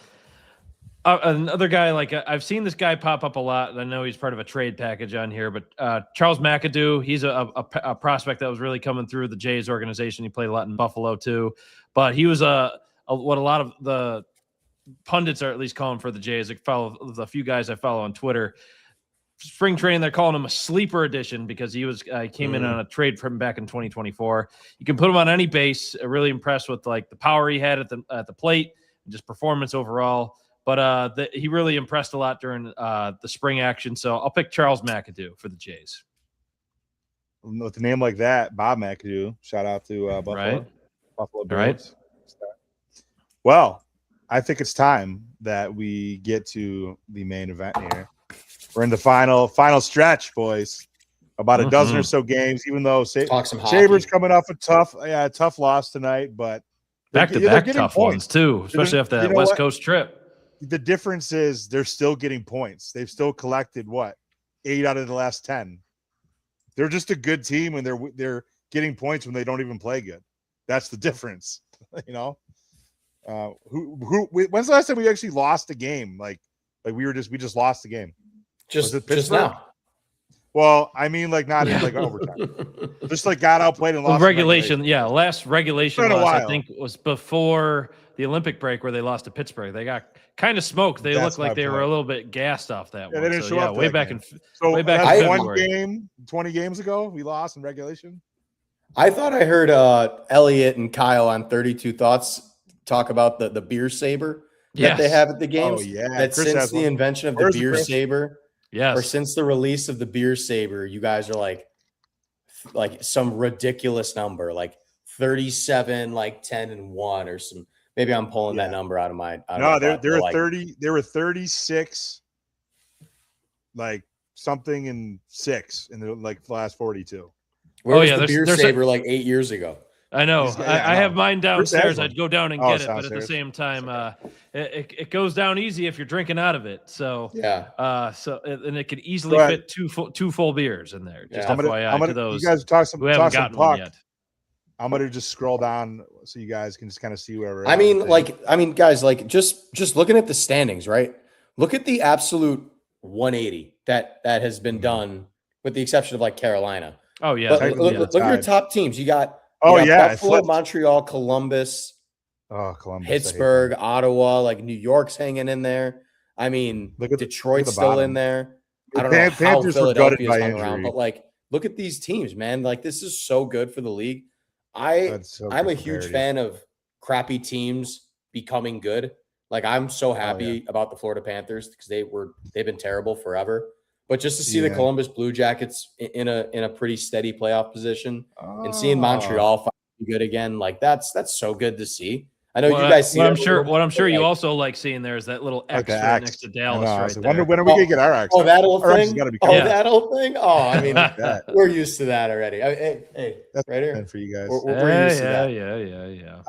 another guy, like I've seen this guy pop up a lot. I know he's part of a trade package on here, but Charles McAdoo, he's a prospect that was really coming through the Jays organization. He played a lot in Buffalo too, but he was what a lot of the pundits are at least calling for the Jays. I follow the few guys I follow on Twitter. Spring training, they're calling him a sleeper edition because he came in on a trade from back in 2024. You can put him on any base. Really impressed with like the power he had at the plate, and just performance overall. But he really impressed a lot during the spring action. So I'll pick Charles McAdoo for the Jays. With a name like that, Bob McAdoo, shout out to Buffalo. Right. Buffalo Bills. Right. Well, I think it's time that we get to the main event here. We're in the final stretch, boys. about a dozen or so games, even though Sabres coming off a tough loss tonight, but back-to-back tough ones too, especially after that West Coast trip. The difference is they're still getting points. They've still collected 8 out of the last 10. They're just a good team, and they're getting points when they don't even play good. That's the difference, you know. When's the last time we actually lost a game? Like we just lost the game. Just now. Well, I mean, like not in like overtime. Just like got outplayed and lost. Regulation, last regulation loss I think was before the Olympic break where they lost to Pittsburgh. They got kind of smoked. They looked like they were a little bit gassed off that one. They didn't show up way back in February. One game 20 games ago we lost in regulation. I thought I heard Elliot and Kyle on 32 Thoughts talk about the beer saber that they have at the games. Oh yeah, that Chris since the invention of the beer saber, yes, or since the release of the beer saber, you guys are like some ridiculous number, like 37, like 10-1 or some. Maybe I'm pulling that number out of my. They're 30. They were 36, like something in 6 in the last 42. Where was the beer saber like 8 years ago? I know. I have mine downstairs. I'd go down and get it, but at the same time, it goes down easy if you're drinking out of it. So and it could easily fit two full beers in there. Just FYI to those you guys talk some, who haven't gotten one yet. I'm gonna just scroll down so you guys can just kind of see where we're at. Guys, like just looking at the standings, right? Look at the absolute 180 that has been done, with the exception of like Carolina. Oh yeah. But look at your top teams. You got Buffalo, Montreal, Columbus, Pittsburgh, Ottawa, like New York's hanging in there. I mean, Detroit's still in there. I don't know how Philadelphia's hung around, but like, look at these teams, man. Like, this is so good for the league. I'm a huge fan of crappy teams becoming good. Like, I'm so happy about the Florida Panthers because they've been terrible forever. But just to see the Columbus Blue Jackets in a pretty steady playoff position and seeing Montreal finally good again, like that's so good to see. I know you guys see. What I'm sure you also like seeing there is that little X right next to Dallas. When are we gonna get our X? Oh, that old thing. That old thing. Oh, I mean, we're used to that already. Hey, that's right here for you guys. We're used to that. Yeah.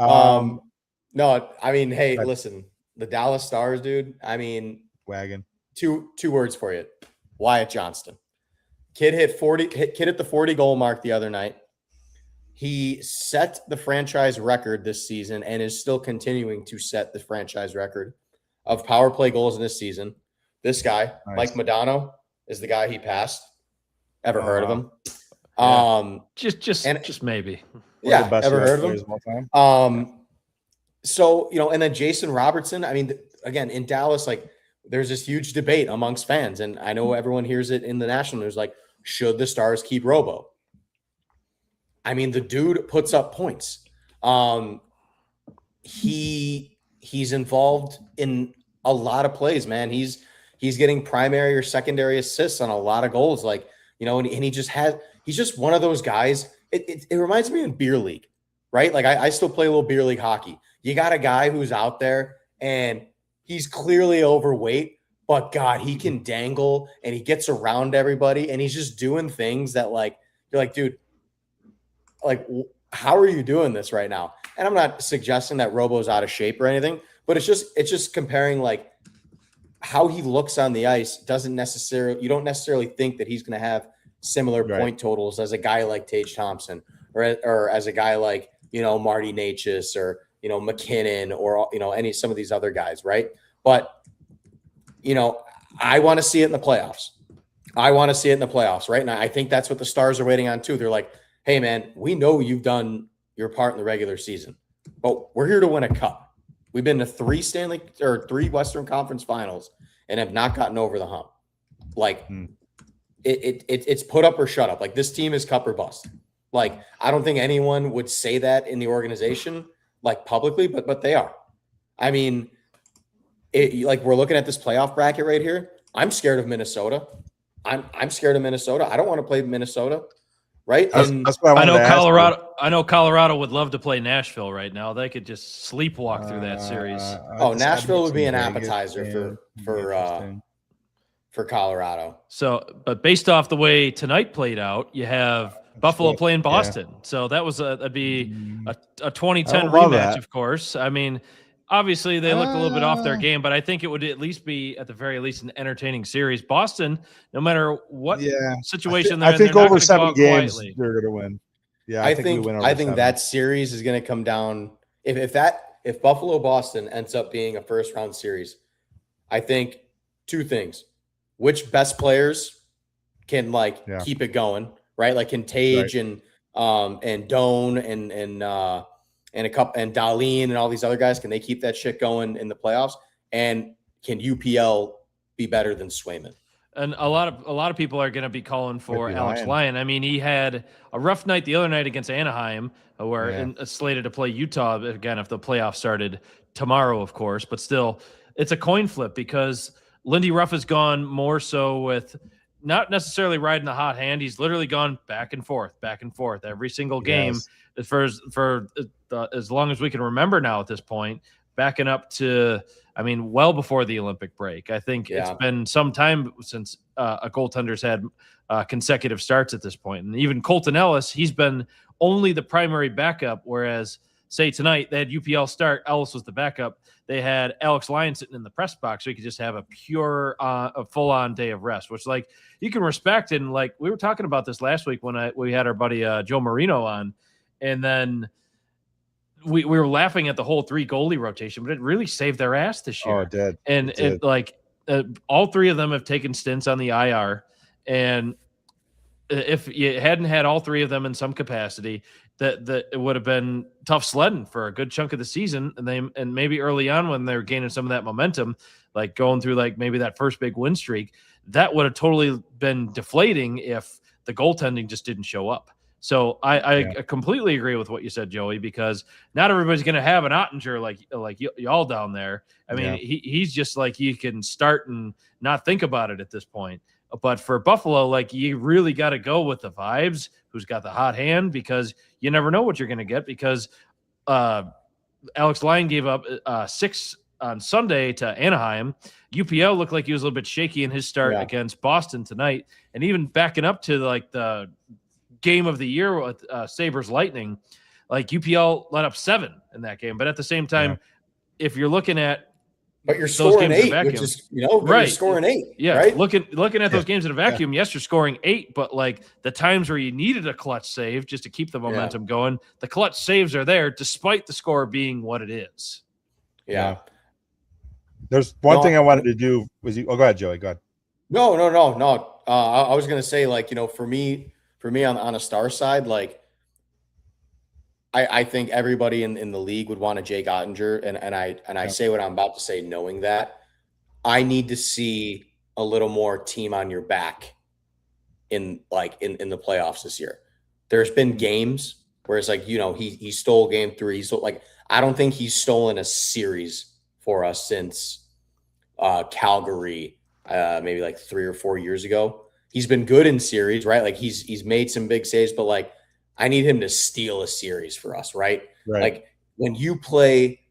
No, I mean, hey, listen, the Dallas Stars, dude. I mean, wagon. Two words for you. Wyatt Johnston. Kid hit the 40 goal mark the other night. He set the franchise record this season and is still continuing to set the franchise record of power play goals in this season. This guy, Mike Modano, is the guy he passed. Ever heard of him? Just maybe. Yeah, ever heard of him? So, and then Jason Robertson, I mean, again, in Dallas, like, there's this huge debate amongst fans, and I know everyone hears it in the national news, like, should the Stars keep Robo? I mean, the dude puts up points. He's involved in a lot of plays, man. He's getting primary or secondary assists on a lot of goals, like, and he's just one of those guys. It reminds me of beer league, right? Like, I still play a little beer league hockey. You got a guy who's out there and he's clearly overweight, but God, he can dangle and he gets around everybody and he's just doing things that, like, you're like, dude, like, how are you doing this right now? And I'm not suggesting that Robo's out of shape or anything, but it's just comparing, like, how he looks on the ice you don't necessarily think that he's going to have similar point totals as a guy like Tage Thompson or as a guy like, Marty Necas or, McKinnon or, some of these other guys. Right. But, I want to see it in the playoffs. Right now. I think that's what the Stars are waiting on too. They're like, hey man, we know you've done your part in the regular season, but we're here to win a cup. We've been to 3 Western Conference Finals and have not gotten over the hump. Like it's put up or shut up. Like, this team is cup or bust. Like, I don't think anyone would say that in the organization, like, publicly, but they are. I mean, like, we're looking at this playoff bracket right here. I'm scared of Minnesota. I'm scared of Minnesota. I don't want to play Minnesota. Right. That's what I know. Colorado would love to play Nashville right now. They could just sleepwalk through that series. Nashville would be an appetizer for for Colorado. So, but based off the way tonight played out, you have Buffalo playing Boston. Yeah. So that was that'd be a 2010 rematch, of course. I mean, obviously they looked a little bit off their game, but I think it would at least be, at the very least, an entertaining series. Boston, no matter what situation they're in, I think they're over not 7 games quietly. they're going to win. Yeah, I think that series is going to come down if Buffalo Boston ends up being a first round series. I think 2 things: which best players can keep it going, right? Like can Tage and Doan and a couple and Darlene and all these other guys, can they keep that shit going in the playoffs? And can UPL be better than Swayman? And a lot of people are going to be calling for Alex Lyon. I mean, he had a rough night the other night against Anaheim, where slated to play Utah again if the playoffs started tomorrow, of course. But still, it's a coin flip because Lindy Ruff has gone more so with not necessarily riding the hot hand. He's literally gone back and forth every single game for as long as we can remember now at this point, backing up to, I mean, well before the Olympic break. I think it's been some time since a goaltender's had consecutive starts at this point. And even Colton Ellis, he's been only the primary backup, whereas, say, tonight they had UPL start. Ellis was the backup. They had Alex Lyon sitting in the press box, so you could just have a pure, a full-on day of rest, which, like, you can respect. And, like, we were talking about this last week when we had our buddy Joe Marino on, and then we were laughing at the whole 3 goalie rotation, but it really saved their ass this year. Oh, it did. And it like all 3 of them have taken stints on the IR, and if you hadn't had all 3 of them in some capacity, that it would have been tough sledding for a good chunk of the season. And maybe early on when they were gaining some of that momentum, like going through like maybe that first big win streak, that would have totally been deflating if the goaltending just didn't show up. So I completely agree with what you said, Joey, because not everybody's going to have an Ottinger like y'all down there. I mean, he's just like, you can start and not think about it at this point. But for Buffalo, like, you really got to go with the vibes, who's got the hot hand, because you never know what you're going to get, because Alex Lyon gave up 6 on Sunday to Anaheim. UPL looked like he was a little bit shaky in his start against Boston tonight. And even backing up to like the game of the year with Sabres Lightning, like UPL let up 7 in that game. But at the same time, if you're looking at, but you're scoring 8, which is, you're scoring 8. Yeah. Right? Looking at those games in a vacuum, yes, you're scoring 8, but like the times where you needed a clutch save just to keep the momentum going, the clutch saves are there despite the score being what it is. Yeah. There's one thing I wanted to do was go ahead, Joey. Go ahead. No. I was gonna say, like, for me on a star side, like, I think everybody in the league would want a Jake Ottinger, and I say what I'm about to say, knowing that I need to see a little more team on your back in the playoffs this year. There's been games where it's like, he stole game 3. So like, I don't think he's stolen a series for us since Calgary, maybe like 3 or 4 years ago. He's been good in series, right? Like he's made some big saves, but like, I need him to steal a series for us, right? Like when you play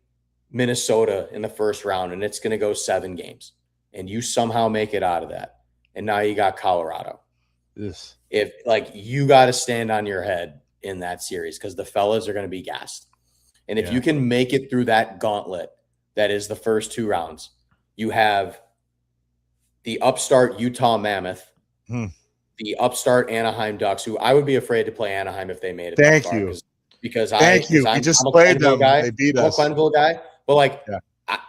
Minnesota in the first round and it's going to go 7 games and you somehow make it out of that, and now you got Colorado. Yes. If like, you got to stand on your head in that series, because the fellas are going to be gassed. And if you can make it through that gauntlet, that is the first 2 rounds, you have the upstart Utah Mammoth, the upstart Anaheim Ducks, who I would be afraid to play Anaheim if they made it. Thank you. Because I'm just played them. They beat us. I'm a Quenneville guy, but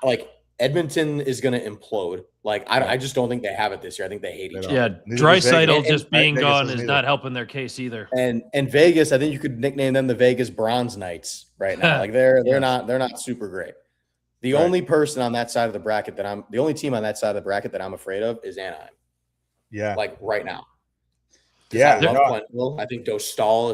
like Edmonton is going to implode. Like I just don't think they have it this year. I think they hate each other. Yeah, Draisaitl just being gone is not helping their case either. And Vegas, I think you could nickname them the Vegas Bronze Knights right now. Like they're not super great. The only person on that side of the bracket the only team on that side of the bracket that I'm afraid of is Anaheim. Yeah, like right now. Yeah, I love Quenneville. I think Dostal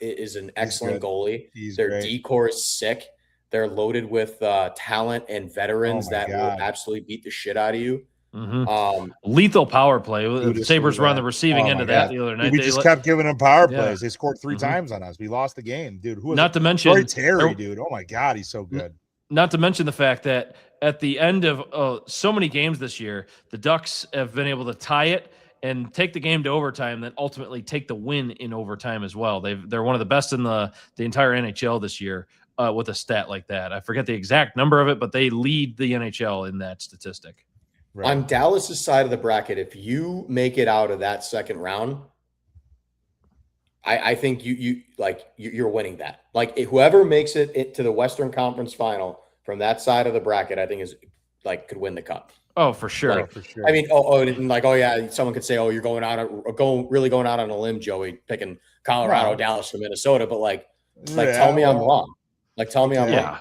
is an excellent goalie. Their decor is sick. They're loaded with talent and veterans that will absolutely beat the shit out of you. Lethal power play. The Sabres were on the receiving end of that the other night. We just kept giving them power plays. They scored 3 times on us. We lost the game, dude. Who was not to mention Terry, dude. Oh my God, he's so good. Not to mention the fact that at the end of so many games this year, the Ducks have been able to tie it and take the game to overtime, then ultimately take the win in overtime as well. They're one of the best in the entire NHL this year with a stat like that. I forget the exact number of it, but they lead the NHL in that statistic. Right. On Dallas's side of the bracket, if you make it out of that second round, I think you're winning that. Like whoever makes it to the Western Conference Final from that side of the bracket, I think is like could win the cup. Oh, for sure. Like, for sure. I mean, someone could say, oh, you're going out on a limb, Joey, picking Colorado, Dallas, or Minnesota. But tell me I'm wrong. Tell me I'm wrong.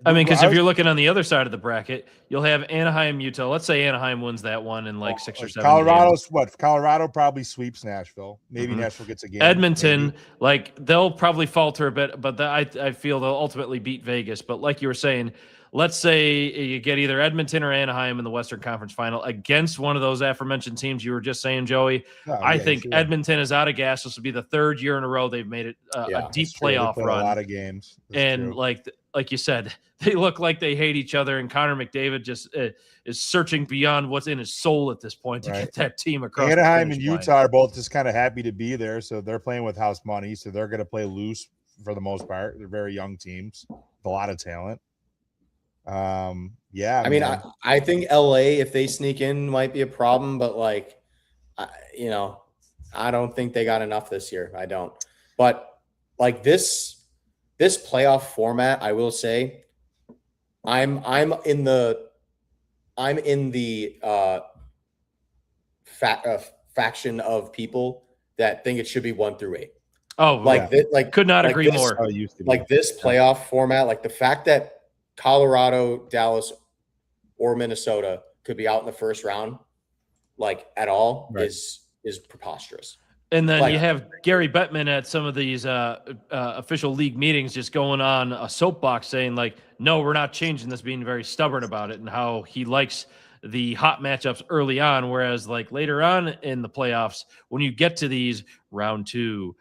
I mean, because if you're looking on the other side of the bracket, you'll have Anaheim, Utah. Let's say Anaheim wins that one in 6 or 7 Colorado's games. Colorado probably sweeps Nashville. Maybe Nashville gets a game. Edmonton, they'll probably falter a bit, but I feel they'll ultimately beat Vegas. But like you were saying, let's say you get either Edmonton or Anaheim in the Western Conference Final against one of those aforementioned teams you were just saying, Joey. I think Edmonton is out of gas. This will be the third year in a row they've made it a deep playoff run. A lot of games. And like you said, they look like they hate each other, and Connor McDavid just is searching beyond what's in his soul at this point to get that team across. Anaheim and Utah are both just kind of happy to be there, so they're playing with house money, so they're going to play loose for the most part. They're very young teams with a lot of talent. I mean, I think LA, if they sneak in, might be a problem, but I don't think they got enough this year. I don't. But this playoff format, I will say, I'm in the faction of people that think it should be 1 through 8. Oh, could not agree more. This playoff format, the fact that Colorado, Dallas, or Minnesota could be out in the first round, at all, is preposterous. And then you have Gary Bettman at some of these official league meetings just going on a soapbox saying, no, we're not changing this, being very stubborn about it, and how he likes the hot matchups early on, whereas later on in the playoffs, when you get to these round 2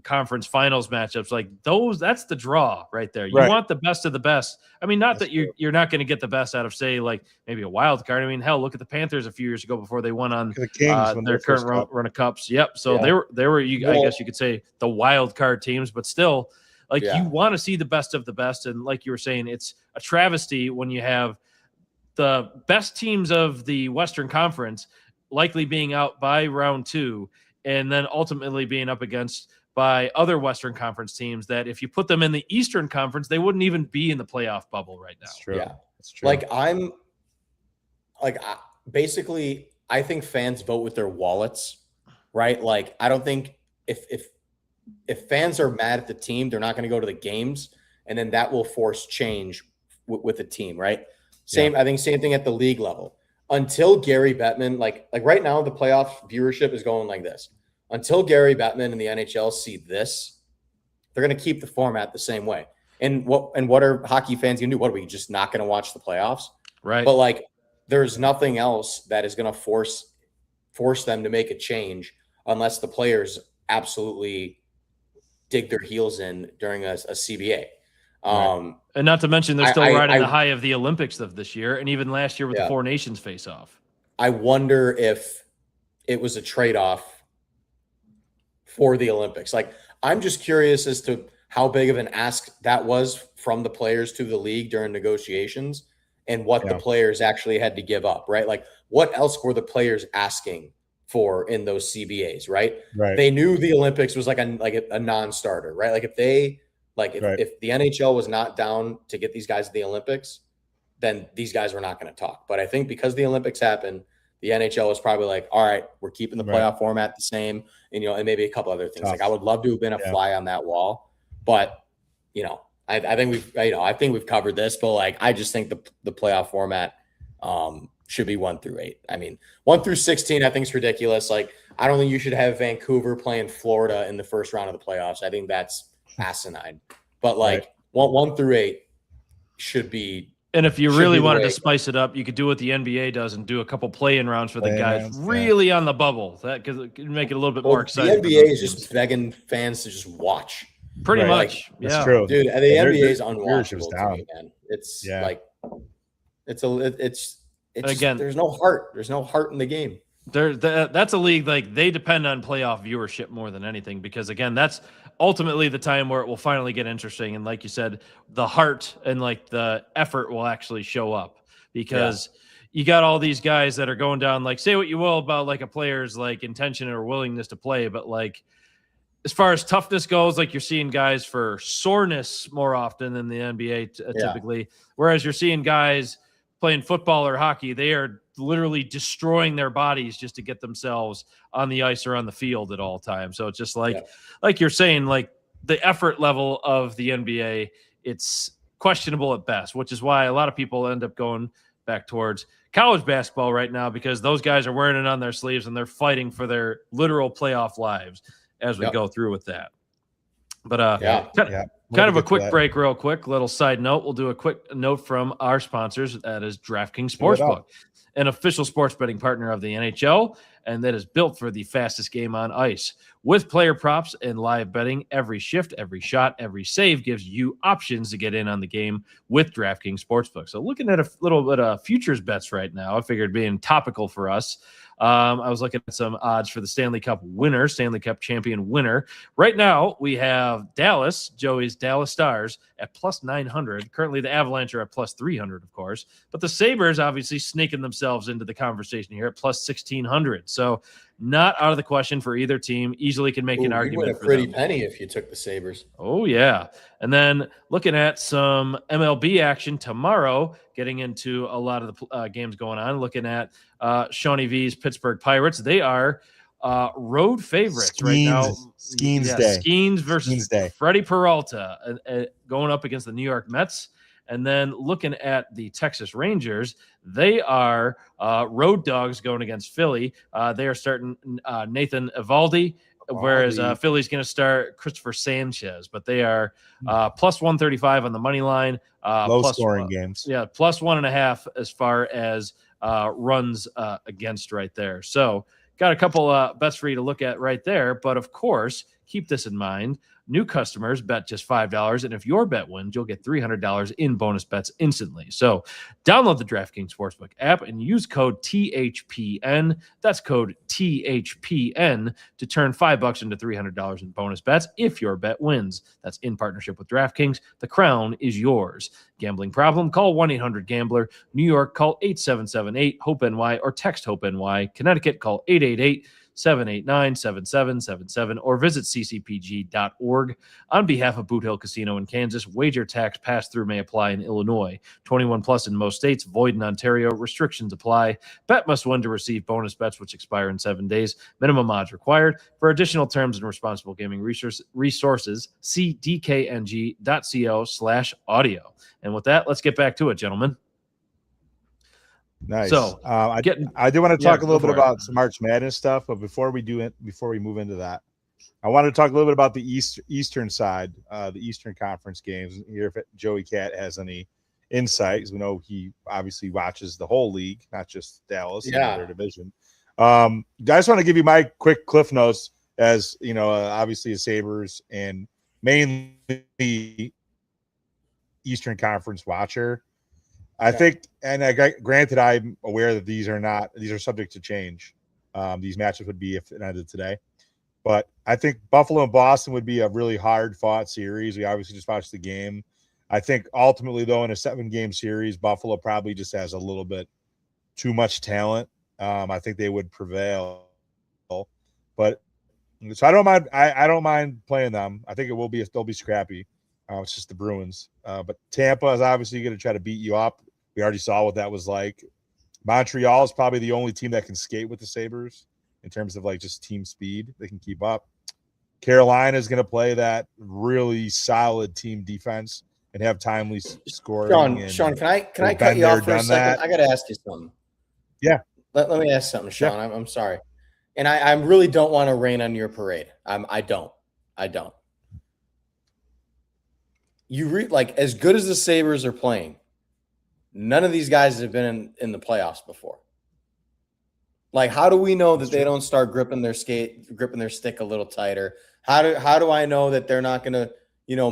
conference finals matchups, those, that's the draw right there. You want the best of the best. I mean, not that you're not going to get the best out of, say, maybe a wild card. I mean, hell, look at the Panthers a few years ago before they won on the Kings their current run of cups. Yep. So they were I guess you could say the wild card teams, but still, you want to see the best of the best. And like you were saying, it's a travesty when you have the best teams of the Western Conference likely being out by round 2, and then ultimately being up against by other Western Conference teams that if you put them in the Eastern Conference, they wouldn't even be in the playoff bubble right now. That's true. Yeah. That's true. Basically, I think fans vote with their wallets, right? I don't think if fans are mad at the team, they're not going to go to the games, and then that will force change with the team, right? I think same thing at the league level. Until Gary Bettman, right now, the playoff viewership is going like this. Until Gary Bettman and the NHL see this, they're going to keep the format the same way. And what are hockey fans going to do? What are we just not going to watch the playoffs? Right. But there's nothing else that is going to force them to make a change unless the players absolutely dig their heels in during a CBA. And not to mention, they're still riding the high of the Olympics of this year, and even last year with the 4 Nations face-off. I wonder if it was a trade-off for the Olympics. I'm just curious as to how big of an ask that was from the players to the league during negotiations, and what the players actually had to give up, right? What else were the players asking for in those CBAs, right? They knew the Olympics was a non-starter, right? If the NHL was not down to get these guys to the Olympics, then these guys were not going to talk. But I think because the Olympics happened, the NHL was probably all right, we're keeping the playoff format the same, and maybe a couple other things. I would love to have been a fly on that wall, but I think we've covered this. But I just think the playoff format should be 1 through 8. I mean, 1 through 16, I think is ridiculous. I don't think you should have Vancouver playing Florida in the first round of the playoffs. I think that's asinine. But 1 through 8 should be. And if you really wanted to spice it up, you could do what the NBA does and do a couple play-in rounds for the guys really on the bubble. That could make it a little bit more exciting. The NBA is just begging fans to just watch. Pretty much. That's true. Dude, the NBA is unwatchable to me, man. It's again, there's no heart. There's no heart in the game. That's a league like they depend on playoff viewership more than anything, because again, that's ultimately the time where it will finally get interesting. And like you said, the heart and like the effort will actually show up, because you got all these guys that are going down, like, say what you will about like a player's like intention or willingness to play, but like as far as toughness goes, like you're seeing guys for soreness more often than the NBA typically, whereas you're seeing guys playing football or hockey, they are literally destroying their bodies just to get themselves on the ice or on the field at all times. So it's just like you're saying, like the effort level of the NBA, it's questionable at best, which is why a lot of people end up going back towards college basketball right now, because those guys are wearing it on their sleeves and they're fighting for their literal playoff lives as we go through with that. But kind of a quick break, real quick. Little side note. We'll do a quick note from our sponsors. That is DraftKings Sportsbook, an official sports betting partner of the NHL, and that is built for the fastest game on ice. With player props and live betting, every shift, every shot, every save gives you options to get in on the game with DraftKings Sportsbook. So looking at a little bit of futures bets right now, I figured being topical for us. I was looking at some odds for the Stanley Cup winner, Stanley Cup champion winner. Right now, we have Dallas, Joey's Dallas Stars, at plus 900. Currently, the Avalanche are at plus 300, of course. But the Sabres obviously sneaking themselves into the conversation here at plus 1,600. So not out of the question for either team. Easily can make an argument. You win a pretty penny if you took the Sabres. Oh, yeah. And then looking at some MLB action tomorrow, getting into a lot of the games going on, looking at Shawnee V's Pittsburgh Pirates. They are road favorites right now. Skeens versus Freddie Peralta going up against the New York Mets. And then looking at the Texas Rangers, they are road dogs going against Philly. They are starting Nathan Eovaldi, whereas Philly's going to start Christopher Sanchez. But they are plus 135 on the money line. Low-scoring games. Yeah, plus 1.5 as far as runs against right there. So got a couple bets for you to look at right there. But, of course, keep this in mind. New customers bet just $5, and if your bet wins, you'll get $300 in bonus bets instantly. So download the DraftKings Sportsbook app and use code THPN. That's code THPN to turn $5 into $300 in bonus bets if your bet wins. That's in partnership with DraftKings. The crown is yours. Gambling problem? Call 1-800-GAMBLER. New York, call 8778-HOPE-NY or text HOPE-NY. Connecticut, call 888-789-7777 or visit ccpg.org. On behalf of Boot Hill Casino in Kansas, wager tax pass-through may apply in Illinois. 21 plus in most states, void in Ontario. Restrictions apply. Bet must win to receive bonus bets which expire in 7 days. Minimum odds required. For additional terms and responsible gaming resources, see dkng.co/audio. And with that, let's get back to it, gentlemen. Nice. So I do want to talk a little bit about some March Madness stuff, but before we move into that, I wanted to talk a little bit about the Eastern side, the Eastern Conference games. Here, if Joey Cat has any insight, because we know he obviously watches the whole league, not just Dallas and their division. I just want to give you my quick cliff notes, as you know, obviously a Sabres and mainly Eastern Conference watcher. I think, and granted, I'm aware that these are subject to change. These matchups would be if it ended today, but I think Buffalo and Boston would be a really hard fought series. We obviously just watched the game. I think ultimately, though, in a 7-game series, Buffalo probably just has a little bit too much talent. I think they would prevail, but so I don't mind. I don't mind playing them. I think they'll be scrappy. It's just the Bruins, but Tampa is obviously going to try to beat you up. We already saw what that was like. Montreal is probably the only team that can skate with the Sabres in terms of like just team speed. They can keep up. Carolina is going to play that really solid team defense and have timely scoring. Sean, can I cut you off for a second? I got to ask you something. Yeah. Let me ask something, Sean. Yeah. I'm sorry. And I really don't want to rain on your parade. I don't. You like as good as the Sabres are playing, none of these guys have been in the playoffs before. Like, how do we know that they don't start gripping their stick a little tighter? How do I know that they're not going to,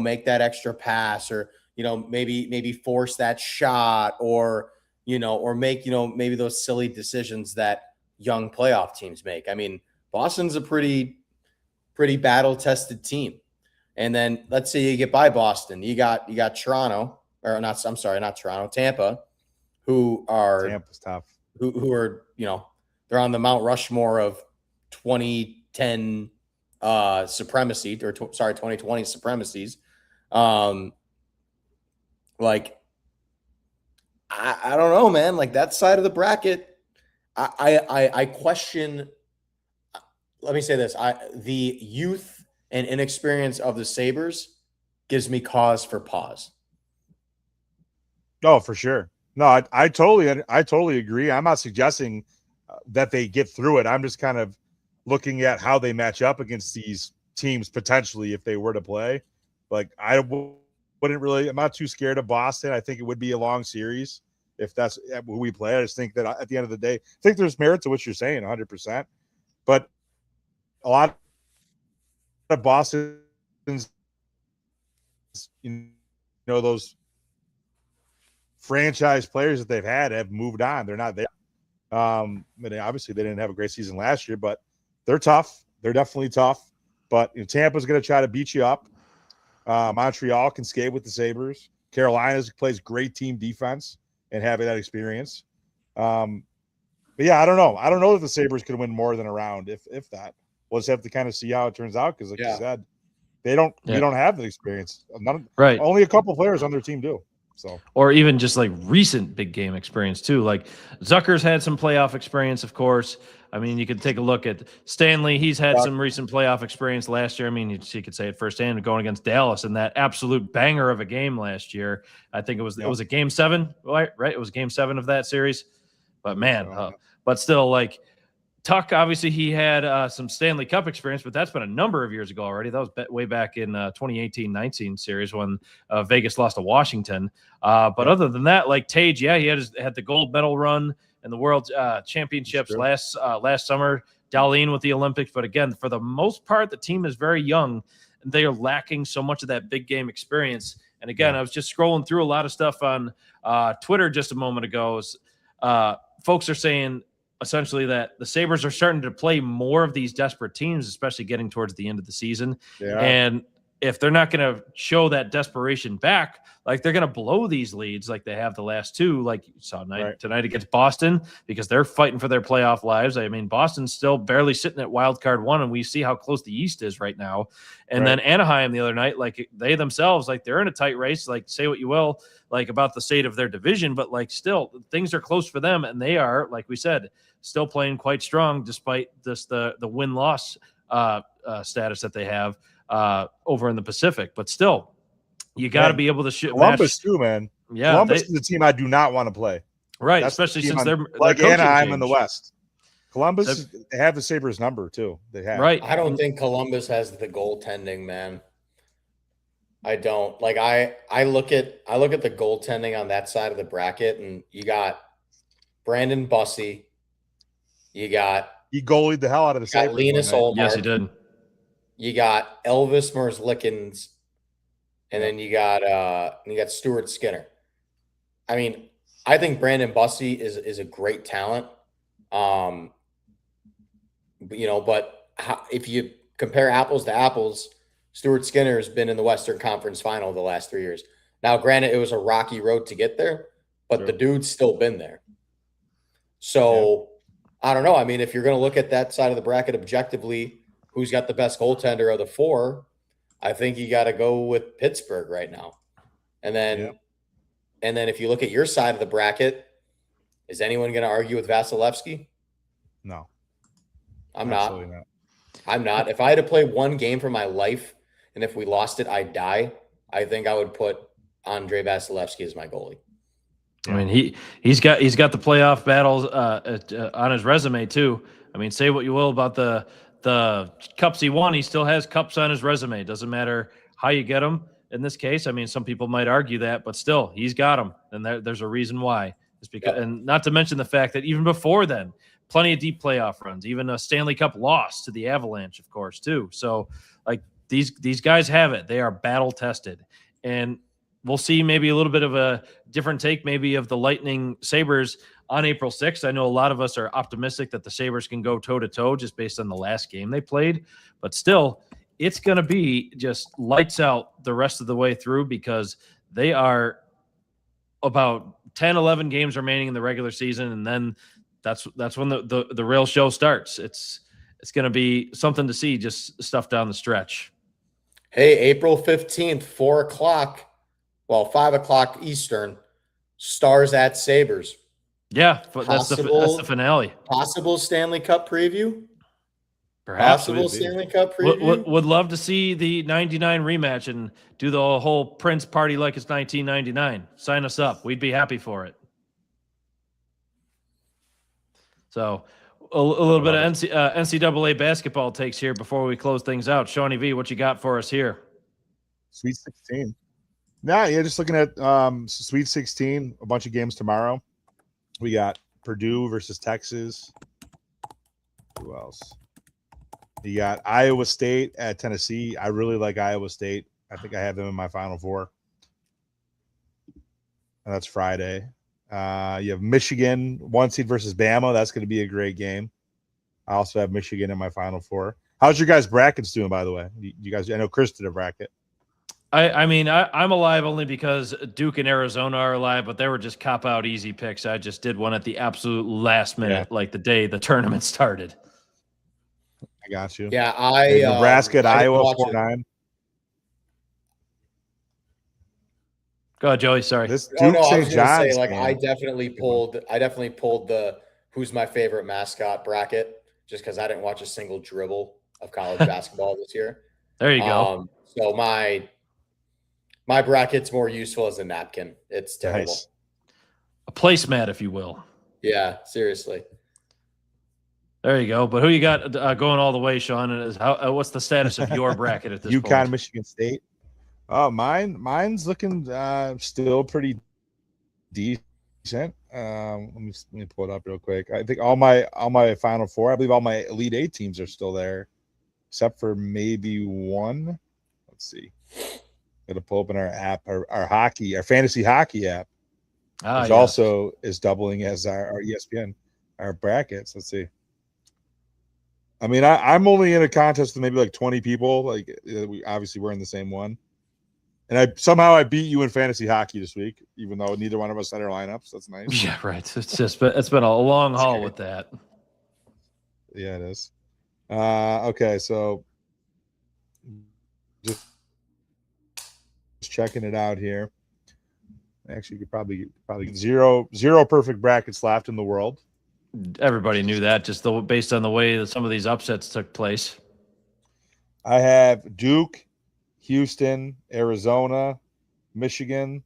make that extra pass or, maybe force that shot or make, maybe those silly decisions that young playoff teams make. I mean, Boston's a pretty battle tested team. And then let's say you get by Boston, you got Toronto, or not, I'm sorry, not Toronto, Tampa, Tampa's tough. Who are, they're on the Mount Rushmore of 2010 supremacy, or 2020 supremacies. Like, I don't know, man. Like, that side of the bracket, I question. Let me say this: the youth and inexperience of the Sabres gives me cause for pause. Oh, for sure. No, I totally agree. I'm not suggesting that they get through it. I'm just kind of looking at how they match up against these teams potentially if they were to play. Like, wouldn't really. I'm not too scared of Boston. I think it would be a long series if that's who we play. I just think that at the end of the day, I think there's merit to what you're saying, 100%. But a lot of Boston's, those franchise players that they've had have moved on. They're not there. Obviously, they didn't have a great season last year, but they're tough. They're definitely tough. But Tampa's going to try to beat you up. Montreal can skate with the Sabres. Carolina plays great team defense and having that experience. But yeah, I don't know. I don't know if the Sabres could win more than a round, if that. We'll just have to kind of see how it turns out because, like you said, we don't have the experience. Right. Only a couple players on their team do. So, or even just like recent big game experience too. Like Zucker's had some playoff experience, of course. I mean, you could take a look at Stanley. He's had some recent playoff experience last year. I mean, you could say it firsthand going against Dallas in that absolute banger of a game last year. I think it was a game 7, right? It was game 7 of that series. But man, but still, like Tuck, obviously he had some Stanley Cup experience, but that's been a number of years ago already. That was way back in 2018-19 series when Vegas lost to Washington. But other than that, like Tage, he had the gold medal run in the World Championships last summer. Darlene with the Olympics. But again, for the most part, the team is very young, and they are lacking so much of that big game experience. And again, I was just scrolling through a lot of stuff on Twitter just a moment ago. Folks are saying essentially that the Sabres are starting to play more of these desperate teams, especially getting towards the end of the season. Yeah. And if they're not going to show that desperation back, like they're going to blow these leads like they have the last two, like you saw tonight against Boston, because they're fighting for their playoff lives. I mean, Boston's still barely sitting at wild card 1, and we see how close the East is right now. And then Anaheim the other night, like they themselves, like they're in a tight race. Like say what you will, like about the state of their division, but like still things are close for them, and they are, like we said, still playing quite strong despite the win-loss status that they have over in the Pacific. But still, you got to be able to shoot. Columbus too, man. Yeah, Columbus is the team I do not want to play. Right, that's especially since they're like Anaheim in the West. Columbus, they have the Sabres number too. They have. Right. I don't think Columbus has the goaltending, man. I don't. Like I look at the goaltending on that side of the bracket, and you got Brandon Bussey. He goalied the hell out of the Sabres. Linus Ullmark. Yes, he did. You got Elvis Merzlikins, and then you got Stuart Skinner. I mean, I think Brandon Bussey is a great talent. But if you compare apples to apples, Stuart Skinner has been in the Western Conference Final the last 3 years. Now, granted, it was a rocky road to get there, but the dude's still been there. So I don't know. I mean, if you're going to look at that side of the bracket objectively, who's got the best goaltender of the 4, I think you got to go with Pittsburgh right now. And then if you look at your side of the bracket, is anyone going to argue with Vasilevsky? No. I'm not. I'm not. If I had to play one game for my life, and if we lost it, I'd die, I think I would put Andrei Vasilevsky as my goalie. I mean, he's got the playoff battles on his resume too. I mean, say what you will about the cups he won, he still has cups on his resume. It doesn't matter how you get them. In this case, I mean, some people might argue that, but still, he's got them, and there's a reason why. It's because, and not to mention the fact that even before then, plenty of deep playoff runs, even a Stanley Cup loss to the Avalanche, of course, too. So, like these guys have it; they are battle tested, and we'll see maybe a little bit of a different take maybe of the Lightning Sabres on April 6th. I know a lot of us are optimistic that the Sabres can go toe-to-toe just based on the last game they played. But still, it's going to be just lights out the rest of the way through because they are about 10, 11 games remaining in the regular season, and then that's when the real show starts. It's going to be something to see, just stuff down the stretch. Hey, April 15th, 4 o'clock, 5 o'clock Eastern, Stars at Sabres. Yeah, but that's the finale. Possible Stanley Cup preview? Perhaps. Possible Stanley Cup preview? Would love to see the 99 rematch and do the whole Prince party like it's 1999. Sign us up. We'd be happy for it. So a little bit of NCAA basketball takes here before we close things out. Shawnee V, what you got for us here? Sweet 16. Just looking at Sweet 16, a bunch of games tomorrow. We got Purdue versus Texas. Who else? You got Iowa State at Tennessee. I really like Iowa State. I think I have them in my Final Four. And that's Friday. You have Michigan, 1 seed versus Bama. That's going to be a great game. I also have Michigan in my Final Four. How's your guys' brackets doing, by the way? You guys, I know Chris did a bracket. I'm alive only because Duke and Arizona are alive, but they were just cop-out easy picks. I just did one at the absolute last minute, like the day the tournament started. I got you. Yeah, Nebraska at Iowa, 4-9. Go ahead, Joey. Sorry. This Duke St. John's. I definitely pulled the who's my favorite mascot bracket just because I didn't watch a single dribble of college basketball this year. There you go. So my bracket's more useful as a napkin. It's terrible. Nice. A placemat, if you will. Yeah, seriously. There you go. But who you got going all the way, Sean? And what's the status of your bracket at this point? UConn, Michigan State. Oh, mine's looking still pretty decent. Let me pull it up real quick. I think all my Final Four, I believe all my Elite Eight teams are still there, except for maybe one. Let's see. Got to pull up in our app, our fantasy hockey app, which also is doubling as our ESPN, our brackets. Let's see. I mean, I'm only in a contest with maybe like 20 people. Like we're in the same one. And I beat you in fantasy hockey this week, even though neither one of us had our lineups. That's nice. Yeah, right. It's been a long haul with that. Yeah, it is. Okay, so just checking it out here. Actually, you could probably zero perfect brackets left in the world. Everybody knew that, just based on the way that some of these upsets took place. I have Duke, Houston, Arizona, Michigan,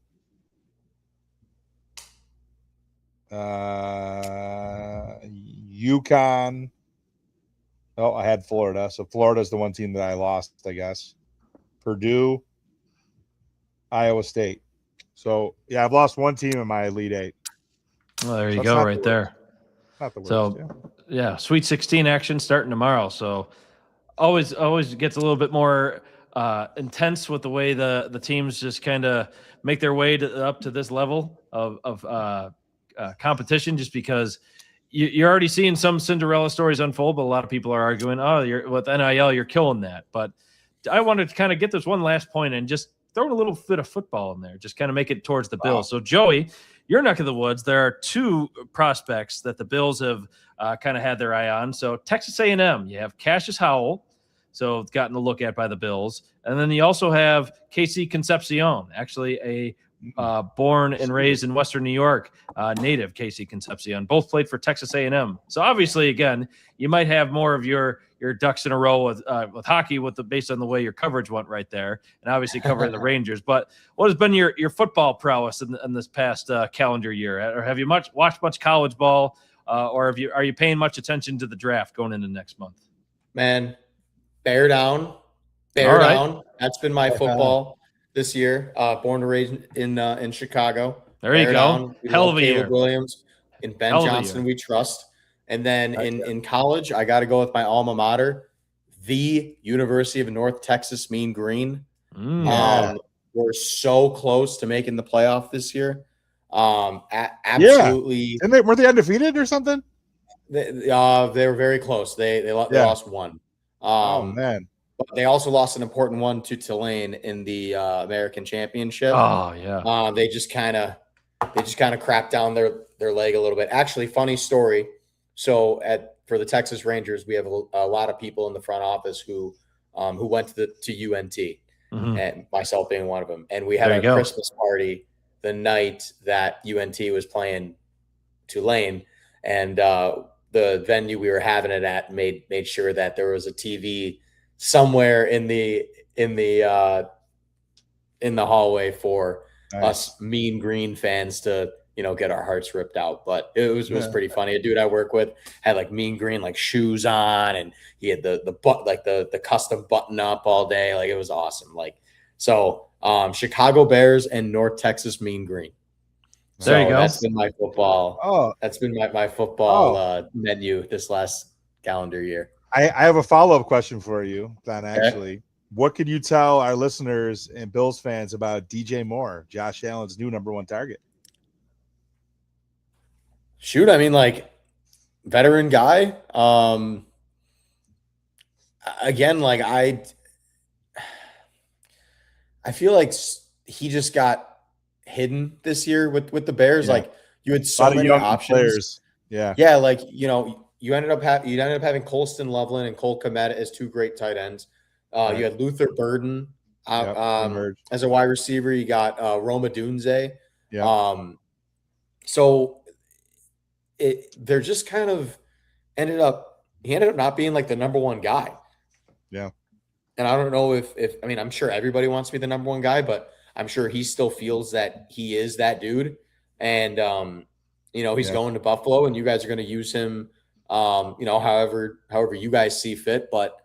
UConn. Oh, I had Florida. So Florida's the one team that I lost, I guess. Purdue, Iowa State. So, yeah, I've lost one team in my Elite Eight. Well, there you go, right there. Not the worst. So, yeah, Sweet 16 action starting tomorrow. So, always gets a little bit more intense with the way the teams just kind of make their way up to this level of competition, just because you're already seeing some Cinderella stories unfold, but a lot of people are arguing, with NIL, you're killing that. But I wanted to kind of get this one last point and just throw a little bit of football in there, just kind of make it towards the Bills. So, Joey, your neck of the woods, there are two prospects that the Bills have kind of had their eye on. So, Texas A&M, you have Cassius Howell, so gotten a look at by the Bills. And then you also have Casey Concepcion, actually a born and raised in Western New York, native Casey Concepcion. Both played for Texas A&M. So obviously, again, you might have more of your ducks in a row with hockey based on the way your coverage went right there, and obviously covering the Rangers. But what has been your football prowess in this past calendar year? Or have you watched much college ball, or are you paying much attention to the draft going into next month? Man, bear down. Down. That's been my football this year. Born and raised in Chicago. There you go. Hell of a year. Caleb Williams and Ben Johnson, we trust. And then in college, I got to go with my alma mater, the University of North Texas Mean Green. were so close to making the playoff this year. Absolutely. And weren't they undefeated or something? They were very close. They lost one. Oh man. But they also lost an important one to Tulane in the American Championship. Oh yeah. They just kind of crapped down their leg a little bit. Actually, funny story. So for the Texas Rangers, we have a lot of people in the front office who went to UNT, and myself being one of them. And we had a Christmas party the night that UNT was playing Tulane, and the venue we were having it at made sure that there was a TV somewhere in the hallway for us Mean Green fans to get our hearts ripped out. But it was pretty funny. A dude I work with had like Mean Green like shoes on, and he had the custom button up all day. Like it was awesome. Like so Chicago Bears and North Texas Mean Green. So there you go. That's been my football. Oh, that's been my football menu this last calendar year. I have a follow-up question for you, Don, actually. Okay. What could you tell our listeners and Bills fans about DJ Moore, Josh Allen's new number one target? Shoot, I mean, like, veteran guy. Again, like, I feel like he just got hidden this year with the Bears. Yeah. Like, you had so many options. Players. Yeah. Yeah, like, you ended up having Colston Loveland and Cole Kmet as two great tight ends. You had Luther Burden as a wide receiver. You got Roma Dunze. Yeah. So they're just kind of he ended up not being like the number one guy. Yeah. And I don't know if I mean, I'm sure everybody wants to be the number one guy, but I'm sure he still feels that he is that dude. And he's going to Buffalo, and you guys are going to use him however you guys see fit. But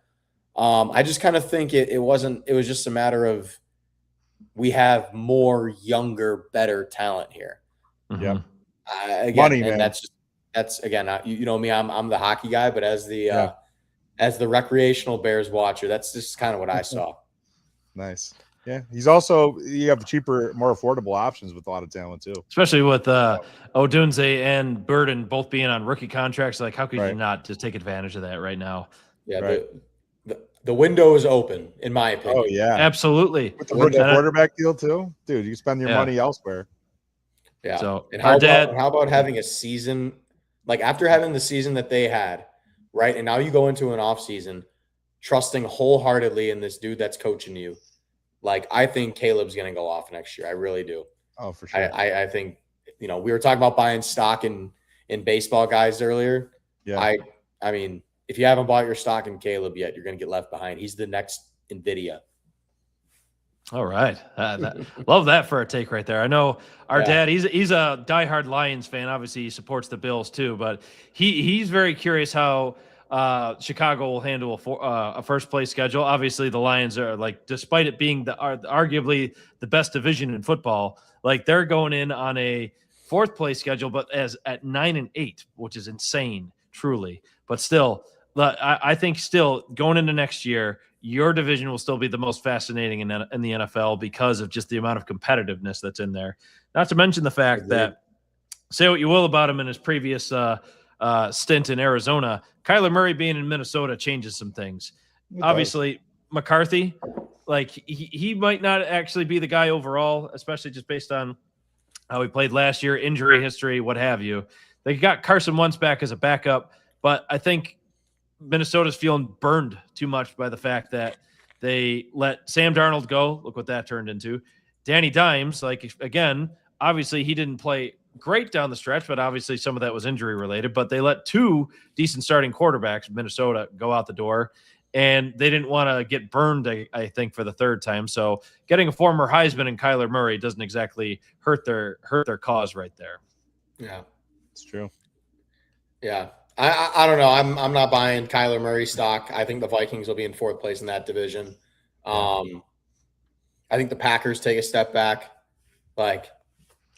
I just kind of think it was just a matter of we have more younger, better talent here. Yeah. Again, money, man. That's again, you know me, I'm the hockey guy, but as the recreational Bears watcher, that's just kind of what I saw. Nice. Yeah, you have cheaper, more affordable options with a lot of talent too. Especially with Odunze and Burden both being on rookie contracts. Like, how could you not just take advantage of that right now? Yeah, right. The window is open, in my opinion. Oh yeah, absolutely. With the rookie quarterback deal too, dude. You spend your money elsewhere. Yeah. So and how about having a season like after having the season that they had, right? And now you go into an off season, trusting wholeheartedly in this dude that's coaching you. Like, I think Caleb's going to go off next year. I really do. Oh, for sure. I think, we were talking about buying stock in baseball guys earlier. Yeah. I mean, if you haven't bought your stock in Caleb yet, you're going to get left behind. He's the next NVIDIA. All right. Love that for a take right there. I know our dad, he's a diehard Lions fan. Obviously, he supports the Bills too, but he's very curious how Chicago will handle a first place schedule. Obviously, the Lions are like, despite it being arguably the best division in football, like they're going in on a fourth place schedule, but at 9-8, which is insane, truly. But still, I think still going into next year, your division will still be the most fascinating in the NFL because of just the amount of competitiveness that's in there. Not to mention the fact that, say what you will about him in his previous stint in Arizona, Kyler Murray being in Minnesota changes some things. Obviously, McCarthy, like he might not actually be the guy overall, especially just based on how he played last year, injury history, what have you. They got Carson Wentz back as a backup, but I think Minnesota's feeling burned too much by the fact that they let Sam Darnold go. Look what that turned into. Danny Dimes, like, again, obviously he didn't play great down the stretch, but obviously some of that was injury related. But they let two decent starting quarterbacks, Minnesota, go out the door, and they didn't want to get burned, I think, for the third time. So getting a former Heisman and Kyler Murray doesn't exactly hurt their cause right there. Yeah, it's true. Yeah. I don't know. I'm not buying Kyler Murray stock. I think the Vikings will be in fourth place in that division. I think the Packers take a step back. Like,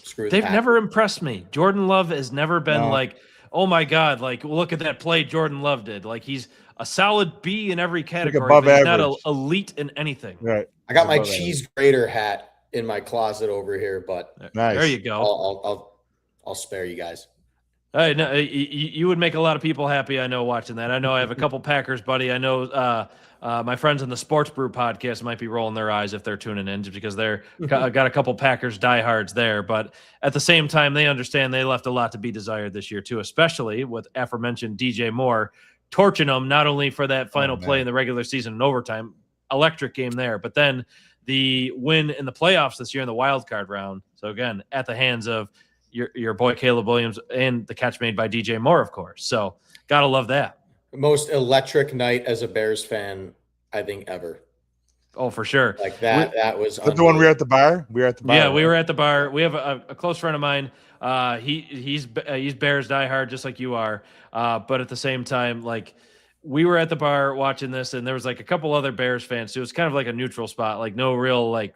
screw the They've Packers. never impressed me. Jordan Love has never been like, oh my God, like look at that play Jordan Love did. Like he's a solid B in every category, above but he's average. not elite in anything. Right. I got my cheese grater hat in my closet over here, but nice. There you go. I'll spare you guys. Hey, no, you would make a lot of people happy, I know, watching that. I know I have a couple Packers, buddy. I know my friends in the Sports Brew podcast might be rolling their eyes if they're tuning in, just because they're got a couple Packers diehards there. But at the same time, they understand they left a lot to be desired this year, too, especially with aforementioned DJ Moore torching them, not only for that final play in the regular season and overtime, electric game there, but then the win in the playoffs this year in the wild card round. So, again, at the hands of your boy Caleb Williams and the catch made by DJ Moore, of course. So gotta love that. Most electric night as a Bears fan, I think, ever. Oh, for sure. Like that was the one we were at the bar. We were at the bar. Yeah, we were at the bar. We have a close friend of mine. He's Bears diehard, just like you are. But at the same time, like, we were at the bar watching this, and there was like a couple other Bears fans. So it was kind of like a neutral spot, like no real like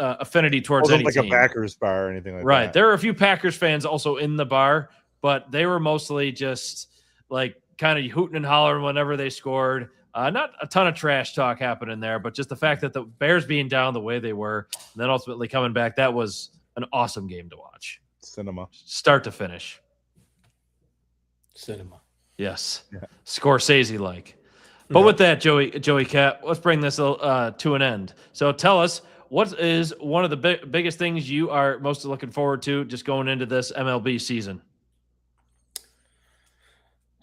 affinity towards any like team. A Packers bar or anything like that. Right. There were a few Packers fans also in the bar, but they were mostly just like kind of hooting and hollering whenever they scored. Not a ton of trash talk happening there, but just the fact that the Bears being down the way they were, and then ultimately coming back, that was an awesome game to watch. Cinema. Start to finish. Cinema. Yes. Yeah. Scorsese-like. But with that, Joey Cat, let's bring this to an end. So tell us, what is one of the biggest things you are most looking forward to just going into this MLB season?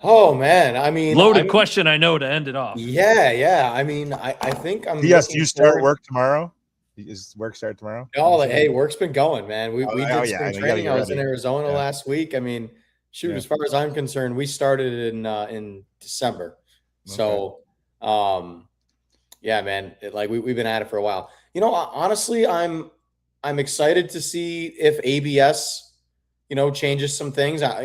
Oh, man. I mean, loaded question, I know, to end it off. Yeah. I mean, I think I'm. Yes, you start work tomorrow? Is work start tomorrow? No, hey, work's been going, man. We did spring training. I was in Arizona last week. I mean, shoot, as far as I'm concerned, we started in December. Okay. So, yeah, man, we've been at it for a while. You know, honestly, I'm excited to see if ABS, changes some things. How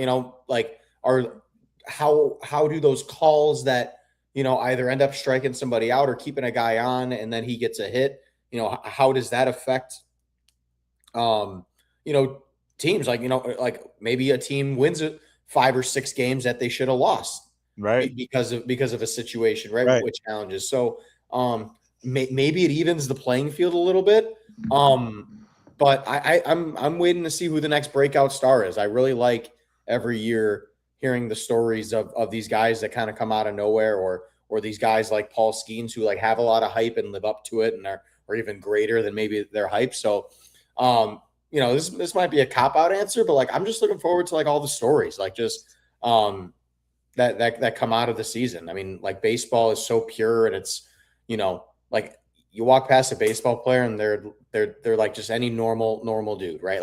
do those calls that, either end up striking somebody out or keeping a guy on and then he gets a hit, how does that affect, teams like maybe a team wins 5 or 6 games that they should have lost, right? Because of a situation, right? With challenges. So, maybe it evens the playing field a little bit. But I'm waiting to see who the next breakout star is. I really like every year hearing the stories of these guys that kind of come out of nowhere, or these guys like Paul Skeens who have a lot of hype and live up to it and are even greater than maybe their hype. So, this might be a cop-out answer, but I'm just looking forward to all the stories, that come out of the season. I mean, baseball is so pure, and it's, you walk past a baseball player and they're like just any normal dude, right?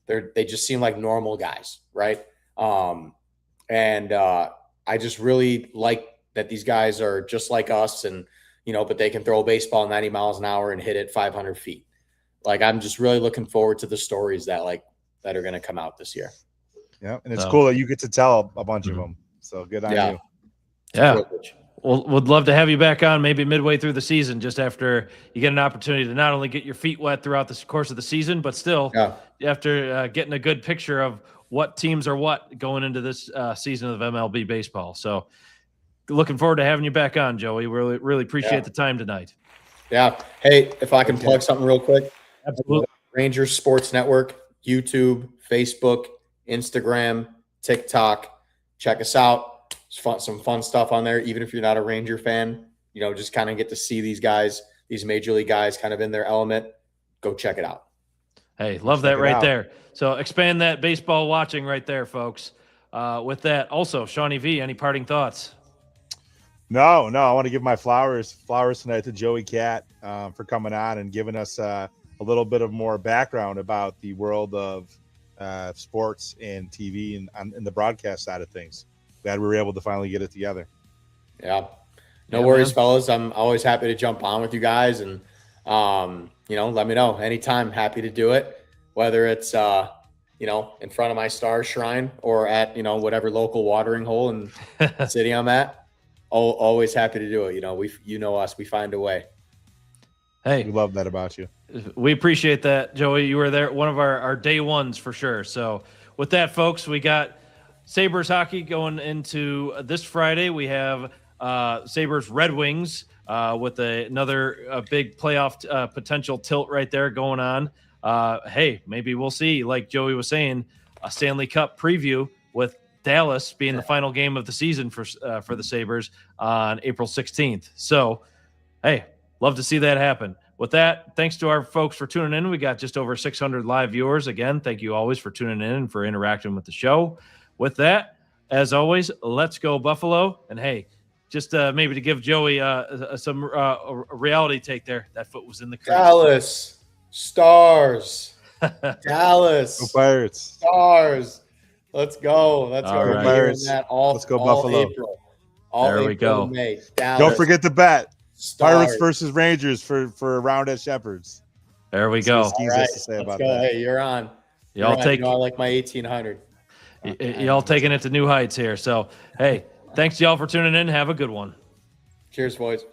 They just seem like normal guys, right? And I just really like that these guys are just like us, and but they can throw a baseball 90 miles an hour and hit it 500 feet. I'm just really looking forward to the stories that are going to come out this year. Yeah, and it's cool that you get to tell a bunch of them. So good on you. Yeah. Well, would love to have you back on maybe midway through the season, just after you get an opportunity to not only get your feet wet throughout the course of the season, but still after getting a good picture of what teams are what going into this season of MLB baseball. So looking forward to having you back on, Joey. Really, really appreciate the time tonight. Yeah. Hey, if I can plug something real quick. Absolutely. Rangers Sports Network, YouTube, Facebook, Instagram, TikTok. Check us out. Some fun stuff on there. Even if you're not a Ranger fan, just kind of get to see these guys, these major league guys kind of in their element. Go check it out. Hey, love that right there. So expand that baseball watching right there, folks. With that, also, Shawnee V, any parting thoughts? No. I want to give my flowers tonight to Joey Cat for coming on and giving us a little bit of more background about the world of sports and TV and the broadcast side of things. Glad we were able to finally get it together. Yeah. No worries, fellas. I'm always happy to jump on with you guys, and let me know anytime. Happy to do it, whether it's in front of my star shrine or at whatever local watering hole in the city I'm at. Always happy to do it. Us, we find a way. Hey, we love that about you. We appreciate that, Joey. You were there, one of our day ones for sure. So with that, folks, we got Sabres hockey going into this Friday. We have Sabres Red Wings with another big playoff potential tilt right there going on. Hey, maybe we'll see, like Joey was saying, a Stanley Cup preview with Dallas being the final game of the season for the Sabres on April 16th. So, hey, love to see that happen. With that, thanks to our folks for tuning in. We got just over 600 live viewers. Again, thank you always for tuning in and for interacting with the show. With that, as always, let's go Buffalo. And hey, just maybe to give Joey some a reality take there, that foot was in the crease. Dallas Stars. Dallas. Go Pirates. Stars. Let's go. Let's go. Right. Pirates. Let's go Buffalo. April. There we go. May. Dallas. Don't forget the bet. Stars. Pirates versus Rangers for a round at Shepherds. There we go. All right, let's go. Hey, you're on. Y'all take. I like my 1800. Y'all taking it to new heights here. So, hey, thanks y'all for tuning in. Have a good one. Cheers, boys.